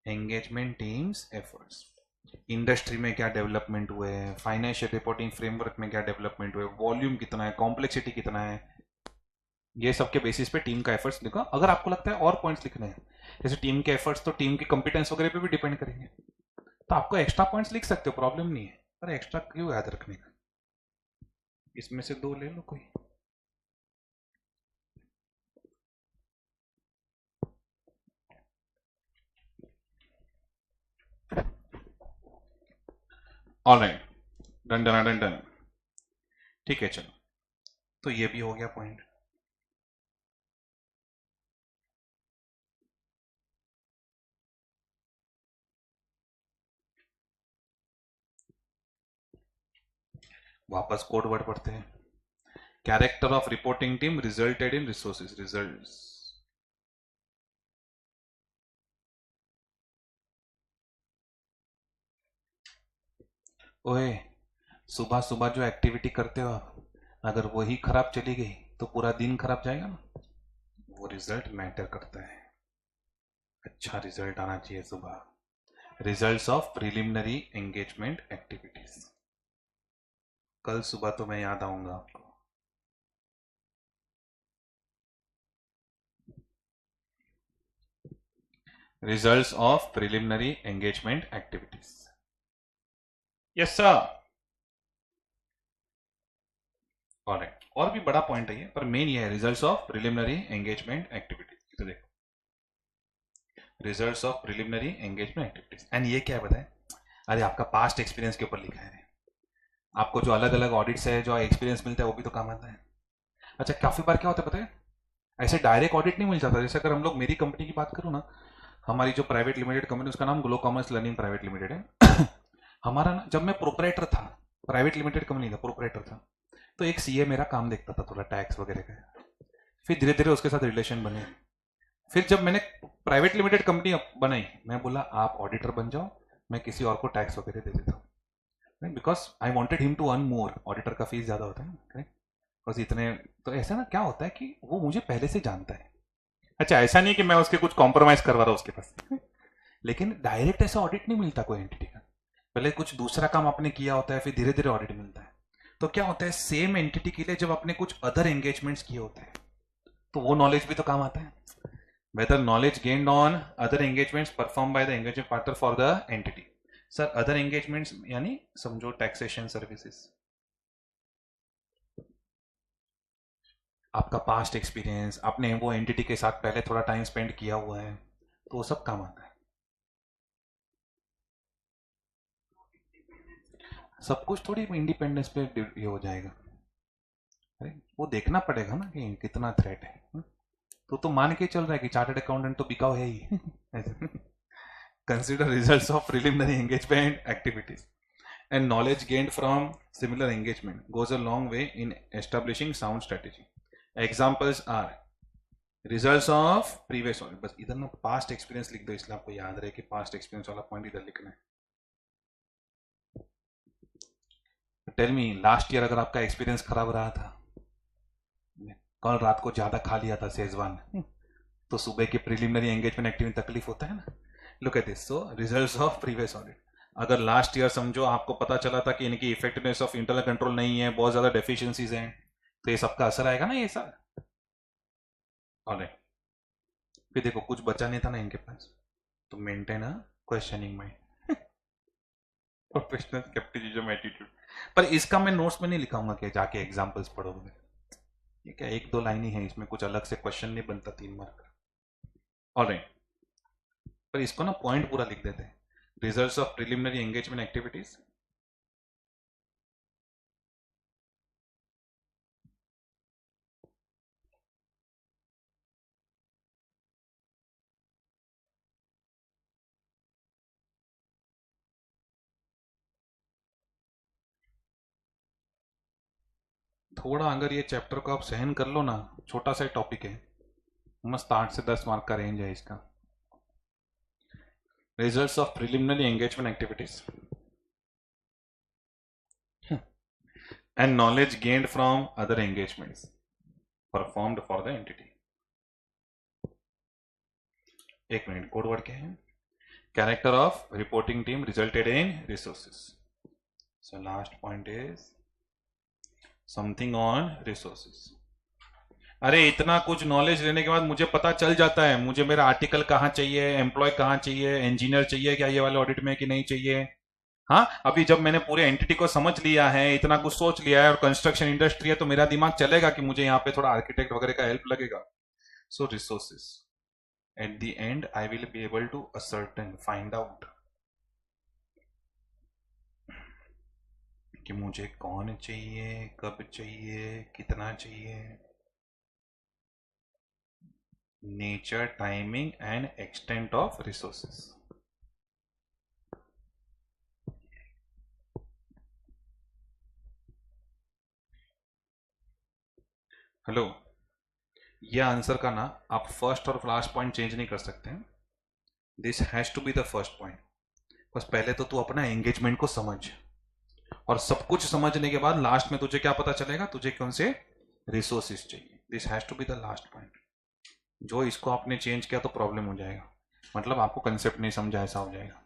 engagement teams efforts. Industry में क्या डेवलपमेंट हुए, फाइनेंशियल रिपोर्टिंग फ्रेमवर्क में क्या डेवलपमेंट हुए, वॉल्यूम कितना है, कॉम्प्लेक्सिटी कितना है, ये सब के बेसिस पे टीम का एफर्ट्स लिखो। अगर आपको लगता है और पॉइंट्स लिखने हैं, जैसे टीम के एफर्ट्स तो टीम की कंपिटेंस वगैरह पे भी डिपेंड करेंगे, तो आपको एक्स्ट्रा पॉइंट्स लिख सकते हो, प्रॉब्लम नहीं है। पर एक्स्ट्रा क्यों याद रखने का? इसमें से दो ले लो कोई। Alright, done done done done. ठीक है चलो, तो ये भी हो गया पॉइंट। वापस कोड वर्ड पढ़ते हैं। Character of reporting team resulted in resources results. ओए, सुबह सुबह जो एक्टिविटी करते हो आप, अगर वही खराब चली गई तो पूरा दिन खराब जाएगा ना। वो रिजल्ट मैटर करता है, अच्छा रिजल्ट आना चाहिए सुबह। Results of preliminary engagement activities, कल सुबह तो मैं याद आऊंगा आपको। Results of preliminary engagement activities. Yes sir. Alright, और भी बड़ा पॉइंट है ये, पर मेन ये है results of preliminary engagement activities. तो देखो, results of preliminary engagement activities, and ये क्या है बताएं? अरे आपका पास्ट एक्सपीरियंस के ऊपर लिखा है, आपको जो अलग अलग ऑडिट्स है, जो एक्सपीरियंस मिलता है, वो भी तो काम आता है। अच्छा, काफी बार क्या होता है पता है, ऐसे डायरेक्ट ऑडिट नहीं मिल जाता। जैसे अगर हम लोग मेरी कंपनी की बात करूँ ना, हमारी जो प्राइवेट लिमिटेड कंपनी, उसका नाम glow commerce learning private limited है। हमारा ना, जब मैं प्रोपराइटर था, प्राइवेट लिमिटेड कंपनी था, प्रोपराइटर था, तो एक सीए मेरा काम देखता था थोड़ा टैक्स वगैरह का। फिर धीरे धीरे उसके साथ रिलेशन बने। फिर जब मैंने प्राइवेट लिमिटेड कंपनी बनाई, मैं बोला आप ऑडिटर बन जाओ, मैं किसी और को टैक्स वगैरह दे देता हूँ, because I wanted him to earn more. Auditor का फीस ज्यादा होता है ना, बस इतने। तो ऐसा ना क्या होता है कि वो मुझे पहले से जानता है। अच्छा, ऐसा नहीं कि मैं उसके कुछ कॉम्प्रोमाइज करवा रहा हूँ उसके पास, लेकिन डायरेक्ट ऐसा ऑडिट नहीं मिलता कोई एंटिटी का। पहले कुछ दूसरा काम आपने किया होता है, फिर धीरे धीरे ऑडिट मिलता है। तो क्या होता है, सेम एंटिटी के लिए जब आपने कुछ अदर एंगेजमेंट्स किए होते हैं, तो वो नॉलेज भी तो काम आता है। Whether knowledge gained on other engagements performed by the engagement partner for the entity. Sir other engagements यानी समझो टैक्सेशन सर्विसेज, आपका पास्ट एक्सपीरियंस, आपने वो एंटिटी के साथ पहले थोड़ा टाइम स्पेंड किया हुआ है, तो वो सब काम आता है। सब कुछ थोड़ी इंडिपेंडेंस पे ये हो जाएगा। अरे वो देखना पड़ेगा ना कि कितना थ्रेट है। तो मान के चल रहा है कि चार्टर्ड अकाउंटेंट तो बिकाऊ है ही। Consider results of preliminary engagement activities and knowledge gained from similar engagement goes a long way in establishing sound strategy. Examples are results of previous audit। बस इधर ना पास्ट एक्सपीरियंस लिख दो, इसलिए आपको याद रहे कि पास्ट एक्सपीरियंस वाला पॉइंट इधर लिखना है। टेल मी, लास्ट ईयर अगर आपका एक्सपीरियंस खराब रहा था, कल रात को ज्यादा खा लिया था शेजवान, तो सुबह के प्रिलिमिनरी एंगेजमेंट एक्टिविटी में तकलीफ होता है ना। Look at this, so results of previous audit. अगर लास्ट ईयर समझो आपको पता चला था कि इनकी इफेक्टिवनेस ऑफ इंटरनल कंट्रोल नहीं है, बहुत ज्यादा डेफिशिएंसीज हैं, तो ये सबका असर आएगा ना ये सब। ऑलराइट, फिर देखो कुछ बचा नहीं था ना इनके पास, तो maintain a questioning mind, professional scepticism attitude. पर इसका मैं नोट्स में नहीं लिखाऊंगा कि जाके एग्जांपल्स पढ़ोगे, ये क्या एक दो लाइन ही है, इसमें कुछ अलग से क्वेश्चन नहीं बनता 3 मार्क का। ऑलराइट, पर इसको ना पॉइंट पूरा लिख देते हैं। Results of preliminary engagement activities, थोड़ा अगर ये चैप्टर को आप सहन कर लो ना, छोटा सा टॉपिक है, मस्त 8 से 10 मार्क का रेंज है इसका। Results of preliminary engagement activities and knowledge gained from other engagements. Performed for the entity. एक मिनट, कोड वर्ड क्या है? Character of reporting team resulted in resources. So last point is something on resources. अरे इतना कुछ knowledge लेने के बाद मुझे पता चल जाता है मुझे मेरा आर्टिकल कहाँ चाहिए, एम्प्लॉय कहाँ चाहिए, इंजीनियर चाहिए क्या ये वाले ऑडिट में कि नहीं चाहिए। हाँ, अभी जब मैंने पूरे एंटिटी को समझ लिया है, इतना कुछ सोच लिया है और कंस्ट्रक्शन इंडस्ट्री है, तो मेरा दिमाग चलेगा कि मुझे यहाँ पे थोड़ा आर्किटेक्ट वगैरह का हेल्प लगेगा। So resources at the end I will be able to ascertain, find out कि मुझे कौन चाहिए, कब चाहिए, कितना चाहिए। Nature, timing and extent of resources. Hello, ये आंसर का ना आप फर्स्ट और लास्ट पॉइंट चेंज नहीं कर सकते हैं। This has to be the first point. बस पहले तो तू अपना एंगेजमेंट को समझ, और सब कुछ समझने के बाद लास्ट में तुझे क्या पता चलेगा, तुझे कौन से रिसोर्सेज चाहिए। This has to be the last point. जो इसको आपने चेंज किया तो प्रॉब्लम हो जाएगा, मतलब आपको कंसेप्ट नहीं समझा, ऐसा हो जाएगा।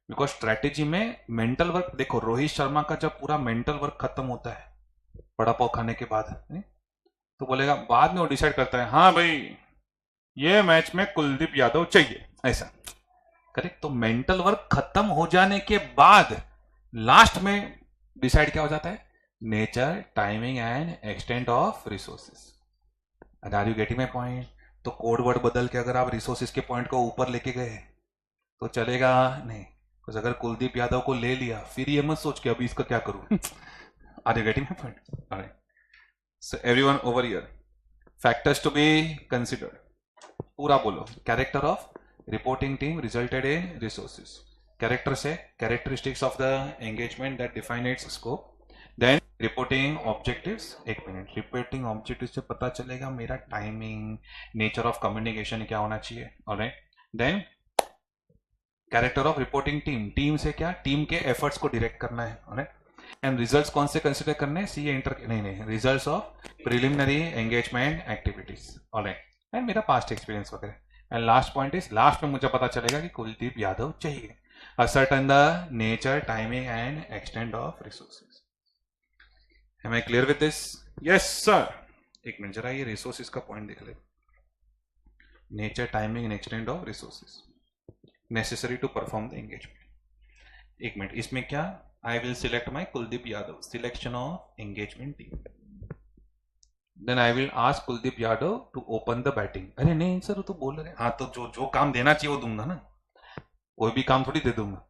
बिकॉज स्ट्रैटेजी में मेंटल वर्क देखो, रोहित शर्मा का जब पूरा मेंटल वर्क खत्म होता है बड़ा पाव खाने के बाद, तो बोलेगा, बाद में वो डिसाइड करता है हाँ भाई ये मैच में कुलदीप यादव चाहिए, ऐसा करेक्ट। तो मेंटल वर्क खत्म हो जाने के बाद लास्ट में डिसाइड क्या हो जाता है, nature, timing and extent of resources. Are you getting my point? तो कोड वर्ड बदल के अगर आप रिसोर्सेस के पॉइंट को ऊपर लेके गए तो चलेगा नहीं। तो अगर कुलदीप यादव को ले लिया, फिर ये मत सोच के अभी इसका क्या करूं। Are you getting my point? Alright, so everyone over here, factors to be considered. पूरा बोलो। Character of reporting team resulted in resources. Character से characteristics of the engagement that define its scope. Then reporting objectives. एक minute, reporting objective से पता चलेगा मेरा timing, nature of communication क्या होना चाहिए। Alright, then character of reporting team, team से क्या, टीम के एफर्ट्स को डायरेक्ट करना है। ऑलराइट, एंड रिजल्ट्स कौन से कंसिडर करने हैं, सी इंटर नहीं results of preliminary engagement activities. Alright, and मेरा पास्ट एक्सपीरियंस वगैरह। And last point is, last में मुझे पता चलेगा कि कुलदीप यादव चाहिए। Ascertain the nature, timing and extent of resources. Am I clear with this? Yes sir. एक मिनट, जरा ये रिसोर्सेज का पॉइंट देख ले। Nature, timing and extent of resources necessary to perform the engagement. एक मिनट, इसमें क्या, I will select my Kuldeep Yadav, selection of engagement team. Then I will ask Kuldeep Yadav to open the batting. अरे नहीं sir, वो तो बोल रहे हैं। हाँ, तो जो जो काम देना चाहिए वो दूंगा ना, कोई भी काम थोड़ी दे दूंगा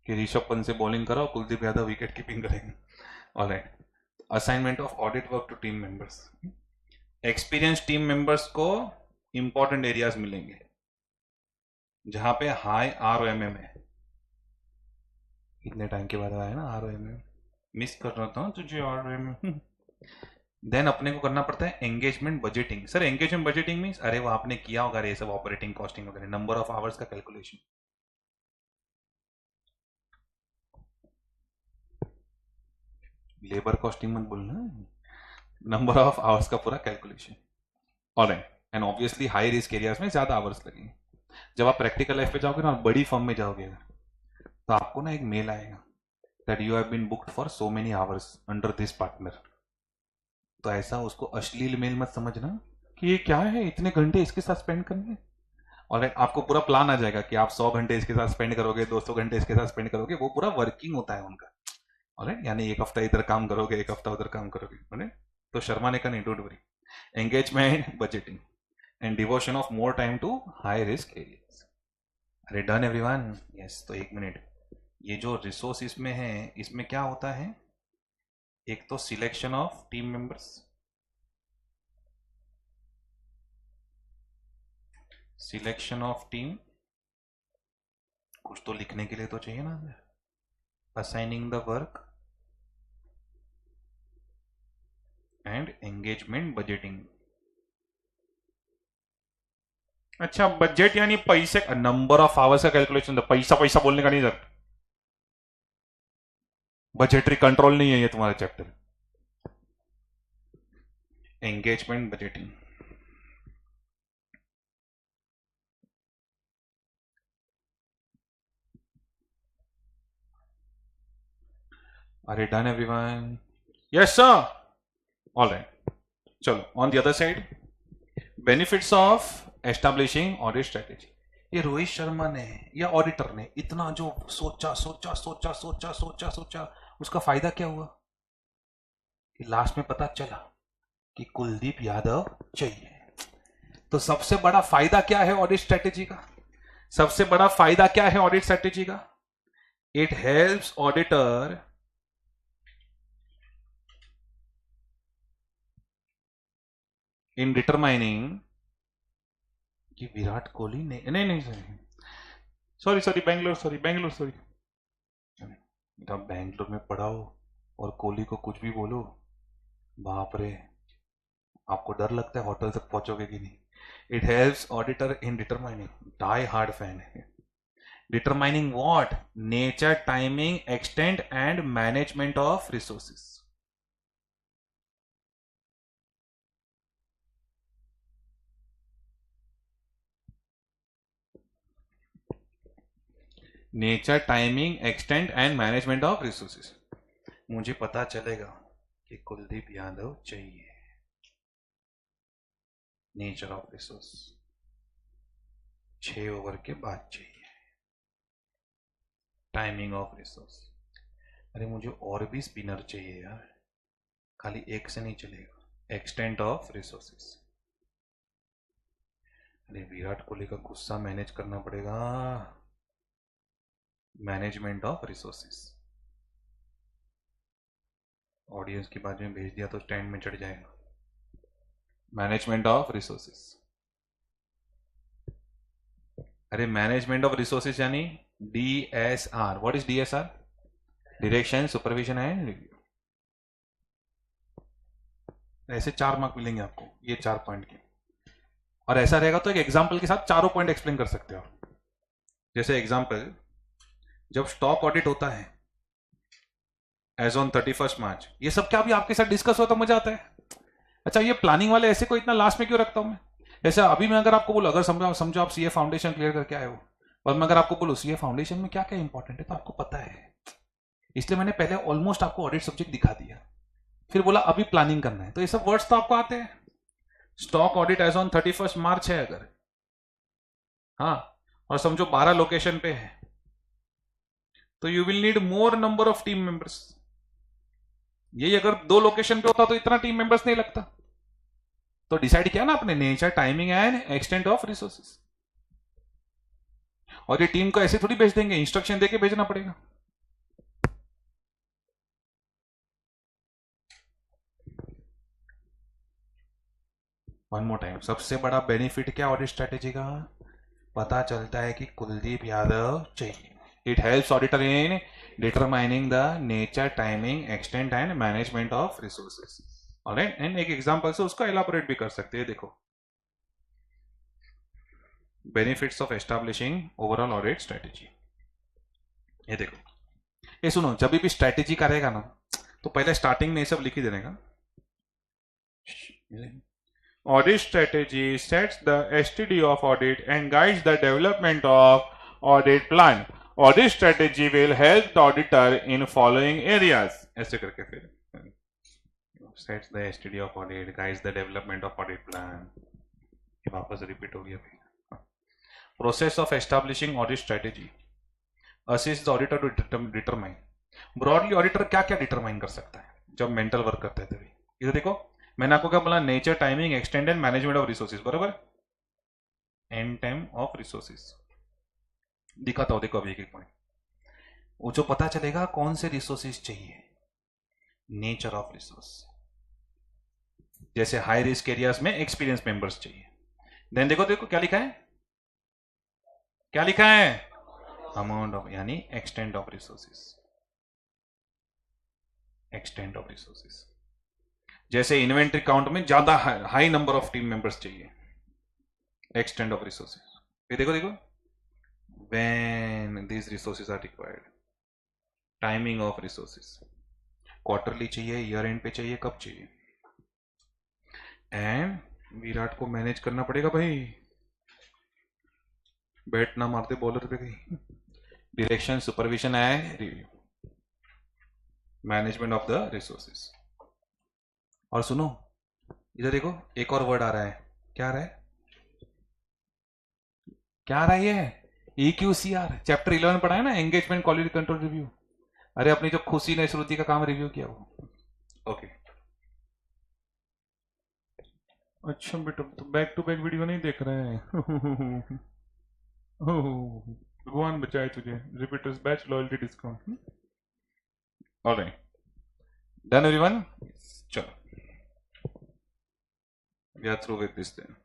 कि ऋषभ पंत से बॉलिंग कराओ, कुलदीप यादव विकेट कीपिंग करेंगे। Alright, assignment of audit work to team members. Experience team members को इंपॉर्टेंट एरियाज मिलेंगे जहां पे हाई ROMM है। इतने टाइम के बाद आया ना ROMM, मिस कर रहा था तुझे ROMM। देन अपने को करना पड़ता है engagement budgeting. Sir engagement budgeting means, अरे वो आपने किया होगा ये सब ऑपरेटिंग कॉस्टिंग वगैरह, नंबर ऑफ आवर्स का कैलकुलेशन। लेबर कॉस्टिंग मत बोलना, नंबर ऑफ आवर्स का पूरा calculation. Alright, and obviously high risk एरियाज में ज्यादा आवर्स लगेंगे। जब आप प्रैक्टिकल लाइफ पे जाओगे ना, बड़ी फर्म में जाओगे, तो आपको ना एक मेल आएगा that you have been booked for so many hours under this partner. तो ऐसा उसको अश्लील मेल मत समझना कि ये क्या है, इतने घंटे इसके साथ स्पेंड करने। और आपको पूरा प्लान आ जाएगा कि आप 100 घंटे इसके साथ स्पेंड करोगे, 200 घंटे इसके साथ स्पेंड करोगे। वो पूरा वर्किंग होता है उनका। ऑलराइट, यानी एक हफ्ता इधर काम करोगे, एक हफ्ता उधर काम करोगे। ऑलराइट, तो शर्मा ने कहा नहीं, don't worry, engagement budgeting and devotion of more time to high risk areas. अरे डन एवरीवन? यस। तो एक मिनट, ये जो रिसोर्स इसमें है, इसमें क्या होता है, एक तो selection of team members, selection of team, कुछ तो लिखने के लिए तो चाहिए ना, assigning the work and engagement budgeting. अच्छा, बजट यानी पैसे, नंबर ऑफ आवर्स का कैलकुलेशन। पैसा पैसा बोलने का नहीं सर, बजटरी कंट्रोल नहीं है ये तुम्हारा chapter. Engagement budgeting. Are you done, everyone? Yes, sir. All right. चलो, on the other side, benefits of establishing audit strategy. ये रोहित शर्मा ने या ऑडिटर ने इतना जो सोचा सोचा सोचा सोचा सोचा सोचा, उसका फायदा क्या हुआ कि लास्ट में पता चला कि कुलदीप यादव चाहिए। तो सबसे बड़ा फायदा क्या है ऑडिट स्ट्रेटेजी का? सबसे बड़ा फायदा क्या है ऑडिट स्ट्रेटेजी का? It helps auditor in determining कि विराट कोहली ने नहीं नहीं सॉरी सॉरी बैंगलोर सॉरी बेटा बैंगलोर में पढ़ाओ और कोहली को कुछ भी बोलो, बाप रे, आपको डर लगता है होटल तक पहुंचोगे कि नहीं। It helps auditor in determining, die hard fan है, determining what? Nature, timing, extent and management of resources. Nature, timing, extent and management of resources. मुझे पता चलेगा कि कुलदीप यादव चाहिए। नेचर ऑफ रिसोर्स, 6 ओवर के बाद चाहिए। टाइमिंग ऑफ रिसोर्स, अरे मुझे और भी स्पिनर चाहिए यार, खाली एक से नहीं चलेगा। एक्सटेंट ऑफ रिसोर्सेस, अरे विराट कोहली का गुस्सा मैनेज करना पड़ेगा। मैनेजमेंट ऑफ रिसोर्सेस, ऑडियंस की बात में भेज दिया तो स्टैंड में चढ़ जाएगा। मैनेजमेंट ऑफ रिसोर्सेस, अरे मैनेजमेंट ऑफ रिसोर्सेस यानी DSR। What is DSR? Direction, supervision and review. ऐसे 4 मार्क मिलेंगे आपको ये 4 पॉइंट के, और ऐसा रहेगा तो एक एग्जांपल के साथ चारों पॉइंट एक्सप्लेन कर सकते हो। जैसे एग्जांपल, जब स्टॉक ऑडिट होता है एज ऑन 31 मार्च, ये सब क्या भी आपके साथ डिस्कस हो तो मजा आता है। अच्छा, ये प्लानिंग वाले ऐसे को इतना लास्ट में क्यों रखता हूं मैं? ऐसा अभी मैं अगर आपको बोलूं, अगर समझो आप सीए फाउंडेशन क्लियर करके आए हो, और मैं अगर आपको बोलूं सीए फाउंडेशन में क्या क्या इंपॉर्टेंट है तो आपको पता है, इसलिए मैंने पहले ऑलमोस्ट आपको ऑडिट सब्जेक्ट दिखा दिया, फिर बोला अभी प्लानिंग करना है। तो ये सब वर्ड्स तो आपको आते हैं। स्टॉक ऑडिट एज ऑन 31 मार्च है अगर, हाँ, और समझो 12 लोकेशन पे है, तो you will need more number of team members. यही अगर 2 लोकेशन पे होता तो इतना टीम मेंबर्स नहीं लगता। तो डिसाइड किया ना आपने, nature, timing and extent of resources. और ये टीम को ऐसे थोड़ी भेज देंगे, इंस्ट्रक्शन देके भेजना पड़ेगा। वन मोर टाइम, सबसे बड़ा बेनिफिट क्या ऑडिट स्ट्रेटेजी का? पता चलता है कि कुलदीप यादव चाहिए। It helps auditor in determining the nature, timing, extent and management of resources. Alright, and एक एग्जांपल से उसको एलाबोरेट भी कर सकते हैं। देखो, benefits of establishing overall audit strategy. ये देखो, ये सुनो, जब भी स्ट्रेटेजी करेगा ना तो पहले स्टार्टिंग में ये सब लिख ही देने का। Audit strategy sets the STD of audit and guides the development of audit plan. Audit strategy will help the auditor in following areas. ऐसे करके फिर sets the STD of audit, guides the development of audit plan. ये वापस repeat हो गया भाई। Process of establishing audit strategy assists the auditor to determine. Broadly auditor क्या क्या determine कर सकता है जब mental work करता है तभी। इधर देखो, मैंने आपको क्या बोला? Nature, timing, extend and management of resources, बराबर। एंड टाइम ऑफ रिसोर्सेज दिखाता हूं, देखो अभी एक एक पॉइंट। वो जो पता चलेगा कौन से रिसोर्सेज चाहिए, नेचर ऑफ रिसोर्स। जैसे हाई रिस्क एरियाज में एक्सपीरियंस मेंबर्स चाहिए। देन देखो देखो क्या लिखा है, क्या लिखा है? अमाउंट ऑफ, यानी extent of resources, extent of resources. जैसे इन्वेंट्री काउंट में ज्यादा high number of team members चाहिए, एक्सटेंड ऑफ रिसोर्सेज। ये देखो देखो, when these resources are required, timing of resources, quarterly चाहिए, ईयर एंड पे चाहिए, कब चाहिए। एंड विराट को मैनेज करना पड़ेगा भाई, बैट ना मारते बॉलर पे कहीं। Direction, supervision and review, management of the resources. और सुनो इधर देखो, एक और वर्ड आ रहा है, क्या आ रहा है, क्या आ रहा है ये, EQCR। चैप्टर 11 पढ़ा है ना, एंगेजमेंट क्वालिटी कंट्रोल रिव्यू। अरे अपनी जो खुशी ने श्रुति का काम रिव्यू किया वो। ओके अच्छा बेटा, तो बैक टू बैक वीडियो नहीं देख रहे हैं। भगवान बचाए तुझे, repeaters batch loyalty discount. Alright, done everyone, चलो we are through with this then.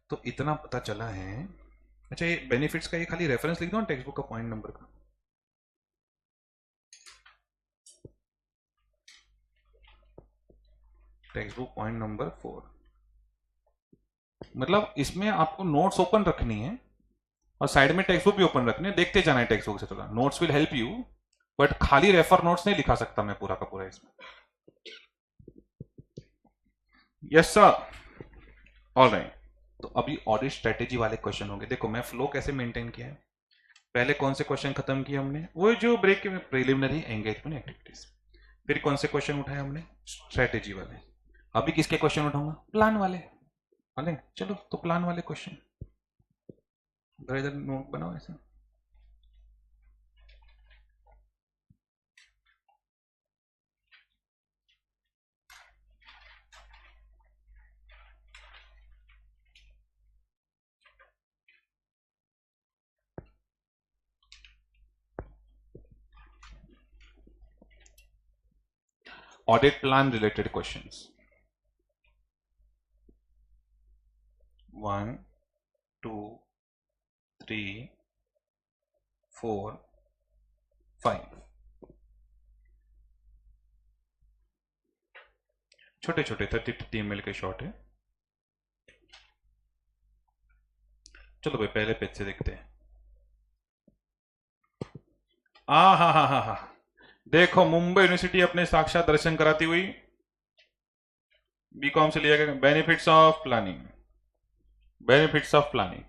तो इतना पता चला है। अच्छा ये बेनिफिट्स का ये खाली रेफरेंस लिख दो टेक्स्ट बुक का पॉइंट नंबर का। टेक्स्ट बुक पॉइंट नंबर 4, मतलब इसमें आपको नोट्स ओपन रखनी है और साइड में टेक्स्ट बुक भी ओपन रखनी है, देखते जाना है टेक्स्ट बुक से थोड़ा। Notes will help you, but खाली रेफर नोट्स नहीं लिखा सकता मैं पूरा का पूरा इसमें। Yes sir, alright. तो अभी ऑडिट स्ट्रेटेजी वाले क्वेश्चन होंगे। देखो मैं फ्लो कैसे मेंटेन किया है, पहले कौन से क्वेश्चन खत्म किए हमने, वो जो ब्रेक के प्रिलिमिनरी एंगेजमेंट एक्टिविटीज। फिर कौन से क्वेश्चन उठाए हमने, स्ट्रेटेजी वाले। अभी किसके क्वेश्चन उठाऊंगा, प्लान वाले। चलो तो प्लान वाले क्वेश्चन, इधर इधर नोट बनाओ ऐसे। Audit plan related questions. 1, 2, 3, 4, 5। छोटे छोटे 30 ml के शॉट है। चलो भाई पहले पेज से देखते हैं। हा, देखो मुंबई यूनिवर्सिटी अपने साक्षात दर्शन कराती हुई, बीकॉम से लिया गया। Benefits of planning, benefits of planning,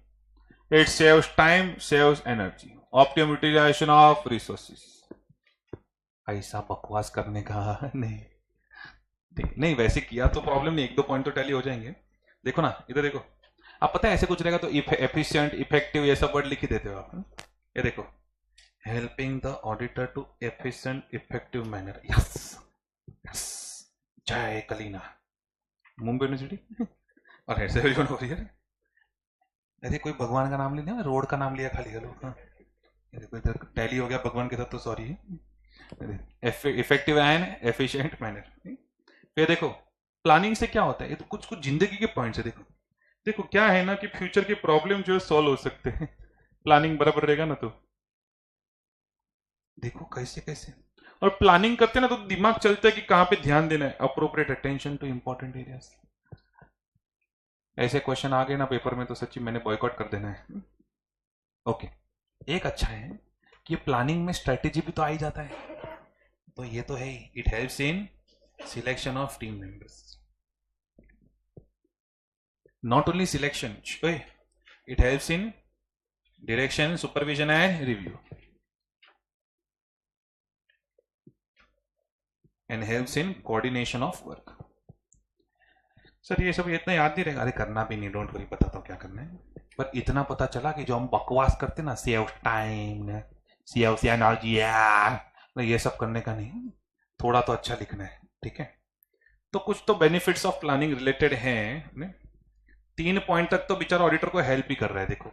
it saves time, saves energy, optimum utilisation of resources. ऐसा बकवास करने का नहीं, नहीं वैसे किया तो प्रॉब्लम नहीं, एक दो पॉइंट तो टैली हो जाएंगे। देखो ना इधर देखो, आप पता है ऐसे कुछ रहेगा तो एफिशिएंट, इफेक्टिव, ये सब वर्ड लिख ही देते हो आप। ये देखो, helping the auditor to efficient effective manner. Yes yes, जय कलीना, मुंबई यूनिवर्सिटी। और ऐसे भी हो रही है, अरे कोई भगवान का नाम ले लिया, रोड का नाम लिया खाली हेलो। देखो इधर टैली हो गया भगवान के साथ तो sorry, effective and efficient manner. फिर देखो प्लानिंग से क्या होता है, ये तो कुछ कुछ जिंदगी के पॉइंट्स है। देखो देखो क्या है ना कि फ्यूचर के प्रॉब्लम जो है सॉल्व हो सकते हैं, प्लानिंग बराबर रहेगा ना तो। देखो कैसे कैसे, और प्लानिंग करते हैं ना तो दिमाग चलता है कि कहां पे ध्यान देना है, appropriate attention to important areas. ऐसे क्वेश्चन आ गए ना पेपर में तो सच्ची मैंने बॉयकॉट कर देना है। ओके, एक अच्छा है कि प्लानिंग में स्ट्रेटेजी भी तो आ ही जाता है, तो ये तो है ही। It helps in selection of team members, not only selection, it helps in direction, supervision and review, and helps in coordination of work। Sir ये सब इतना याद नहीं रहेगा, अरे करना भी नहीं, डोंट वरी, बताता हूँ क्या करना है। पर इतना पता चला कि जो हम बकवास करते ना, सेव टाइम, सेव एनर्जी, ये सब करने का नहीं, थोड़ा तो अच्छा लिखना है, ठीक है। तो कुछ तो बेनिफिट्स ऑफ प्लानिंग रिलेटेड हैं, 3 पॉइंट तक तो बेचारा ऑडिटर को हेल्प ही कर रहा है। देखो,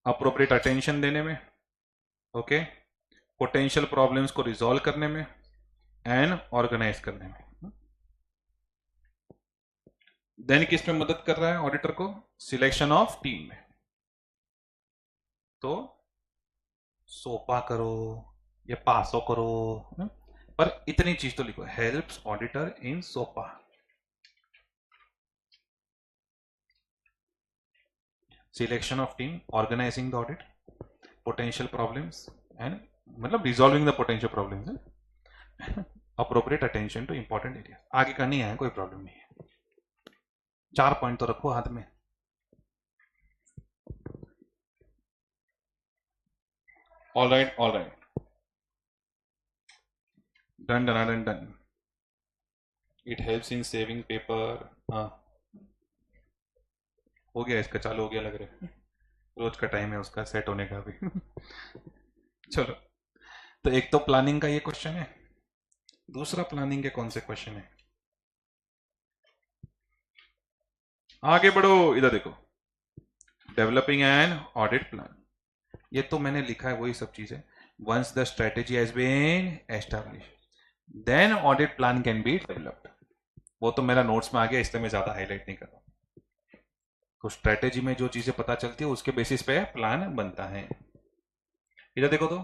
अप्रोप्रिएट अटेंशन देने में, ओके, पोटेंशियल प्रॉब्लम्स को रिजॉल्व करने में एंड ऑर्गेनाइज करने में। देन किस में मदद कर रहा है ऑडिटर को, सिलेक्शन ऑफ टीम में। तो सोपा करो या पासो करो, पर इतनी चीज तो लिखो, हेल्प्स ऑडिटर इन सोपा। Selection of team, organising the audit, potential problems and मतलब resolving the potential problems. Appropriate attention to important area. आगे का नहीं है, कोई प्रॉब्लम नहीं है। 4 पॉइंट तो रखो हाथ में। All right, all right, done done done done. It helps in saving paper. हाँ हो गया, इसका चालू हो गया लग रहा है। रोज का टाइम है उसका सेट होने का भी। चलो, तो एक तो प्लानिंग का ये क्वेश्चन है, दूसरा प्लानिंग के कौन से क्वेश्चन है? आगे बढ़ो, इधर देखो, डेवलपिंग एन ऑडिट प्लान। ये तो मैंने लिखा है वही सब चीजें। Once the strategy has been establish then audit plan can be developed. वो तो मेरा नोट्स में आ गया, इसलिए मैं ज्यादा हाईलाइट नहीं कर रहा। तो स्ट्रेटेजी में जो चीजें पता चलती है उसके बेसिस पे प्लान बनता है। इधर देखो, तो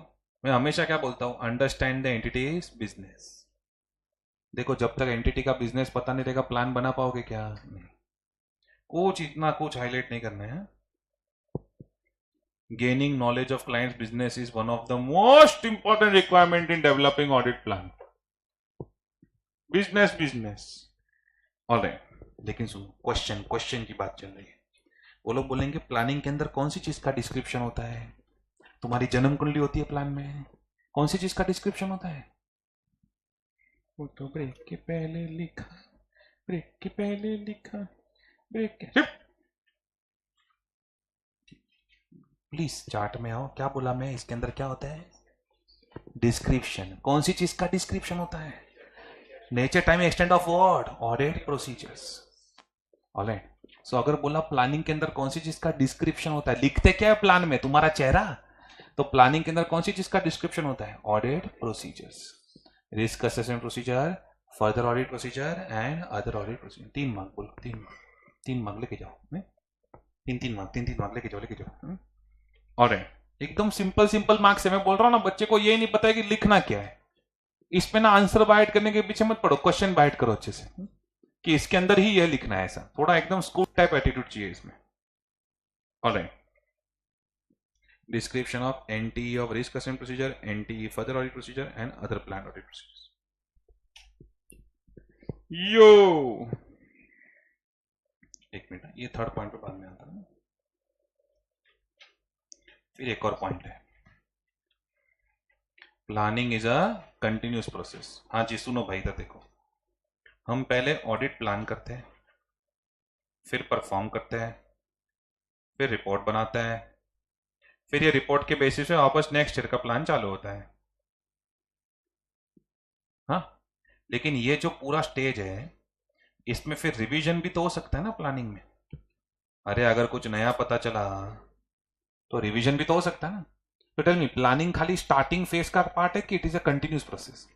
मैं हमेशा क्या बोलता हूं, अंडरस्टैंड द एंटिटीज बिजनेस। देखो, जब तक एंटिटी का बिजनेस पता नहीं रहेगा प्लान बना पाओगे क्या? नहीं। कुछ इतना कुछ हाईलाइट नहीं करना है। Gaining knowledge of client's business is one of the most important requirement in developing audit plan. Business all right. लेकिन सुनो, क्वेश्चन की बात चल रही है। वो लोग बोलेंगे प्लानिंग के अंदर कौन सी चीज का डिस्क्रिप्शन होता है? तुम्हारी जन्म कुंडली होती है प्लान में, कौन सी चीज का डिस्क्रिप्शन होता है? वो तो ब्रेक के पहले लिखा, ब्रेक के पहले लिखा, ब्रेक के। प्लीज चार्ट में आओ। क्या बोला मैं? इसके अंदर क्या होता है? डिस्क्रिप्शन। कौन सी चीज का डिस्क्रिप्शन होता है? Nature, time, extent of what? Audit procedures. Alright. So अगर बोला प्लानिंग के अंदर कौन सी चीज का डिस्क्रिप्शन होता है, लिखते क्या है प्लान में? तुम्हारा चेहरा। तो प्लानिंग के अंदर कौन सी चीज का डिस्क्रिप्शन होता है? Audit procedures, risk assessment procedure, further audit procedure and other audit procedure. 3 mark बोलो, 3 मार्क लेके जाओ। 3 मार्क लेके जाओ। ऑलराइट, एकदम सिंपल मार्क्स है। मैं बोल रहा हूं ना, बच्चे को ये नहीं पता है कि लिखना क्या है। इस पे ना आंसर बाइट करने के पीछे मत पड़ो, क्वेश्चन बाइट करो अच्छे से कि इसके अंदर ही यह लिखना है। ऐसा थोड़ा एकदम स्कूल टाइप एटीट्यूड चाहिए इसमें। Alright, description of NTE of risk assessment procedure, NTE further audit procedure and other plan audit procedure. यो एक मिनट, ये थर्ड पॉइंट पे बाद में आता है। फिर एक और पॉइंट है, planning is a continuous process. हाँ जी, सुनो भाई, इधर देखो, हम पहले ऑडिट प्लान करते हैं, फिर परफॉर्म करते हैं, फिर रिपोर्ट बनाते हैं, फिर ये रिपोर्ट के बेसिस पे वापस नेक्स्ट ईयर का प्लान चालू होता है। हाँ, लेकिन ये जो पूरा स्टेज है, इसमें फिर रिवीजन भी तो हो सकता है ना प्लानिंग में। अरे अगर कुछ नया पता चला तो रिवीजन भी तो हो सकता है ना। तो टेल मी, प्लानिंग खाली स्टार्टिंग फेज का पार्ट है कि it is a continuous process?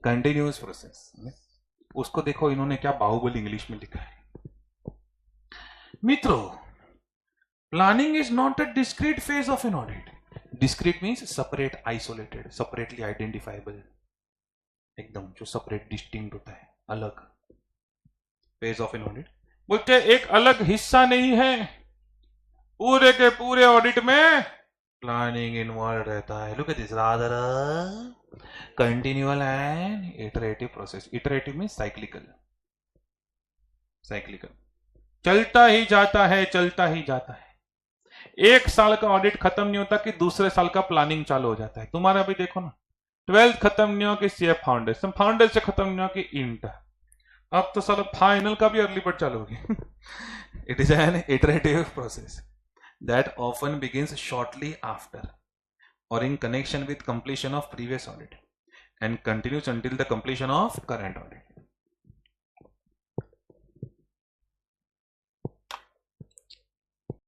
Continuous process. उसको देखो, इन्होंने क्या बाहुबली इंग्लिश में लिखा है। मित्रों, planning is not a discrete phase of an audit. Discrete means separate, isolated, separately identifiable, एकदम जो सेपरेट डिस्टिंक्ट होता है, अलग फेज ऑफ एन ऑडिट। बोलते एक अलग हिस्सा नहीं है, पूरे के पूरे ऑडिट में प्लानिंग इन्वॉल्व रहता है। Look at this, rather continual and iterative process. Iterative means cyclical, चलता ही जाता है, चलता ही जाता है। एक साल का ऑडिट खत्म नहीं होता कि दूसरे साल का प्लानिंग चालू हो जाता है। तुम्हारा भी देखो ना, 12th खत्म नहीं हो कि सीएफ फाउंडेशन, फाउंडेशन खत्म नहीं हो कि इंटर, अब तो साला फाइनल का भी अर्ली बर्ड चालू होगी। It is an iterative process that often begins shortly after or in connection with completion of previous audit and continues until the completion of current audit.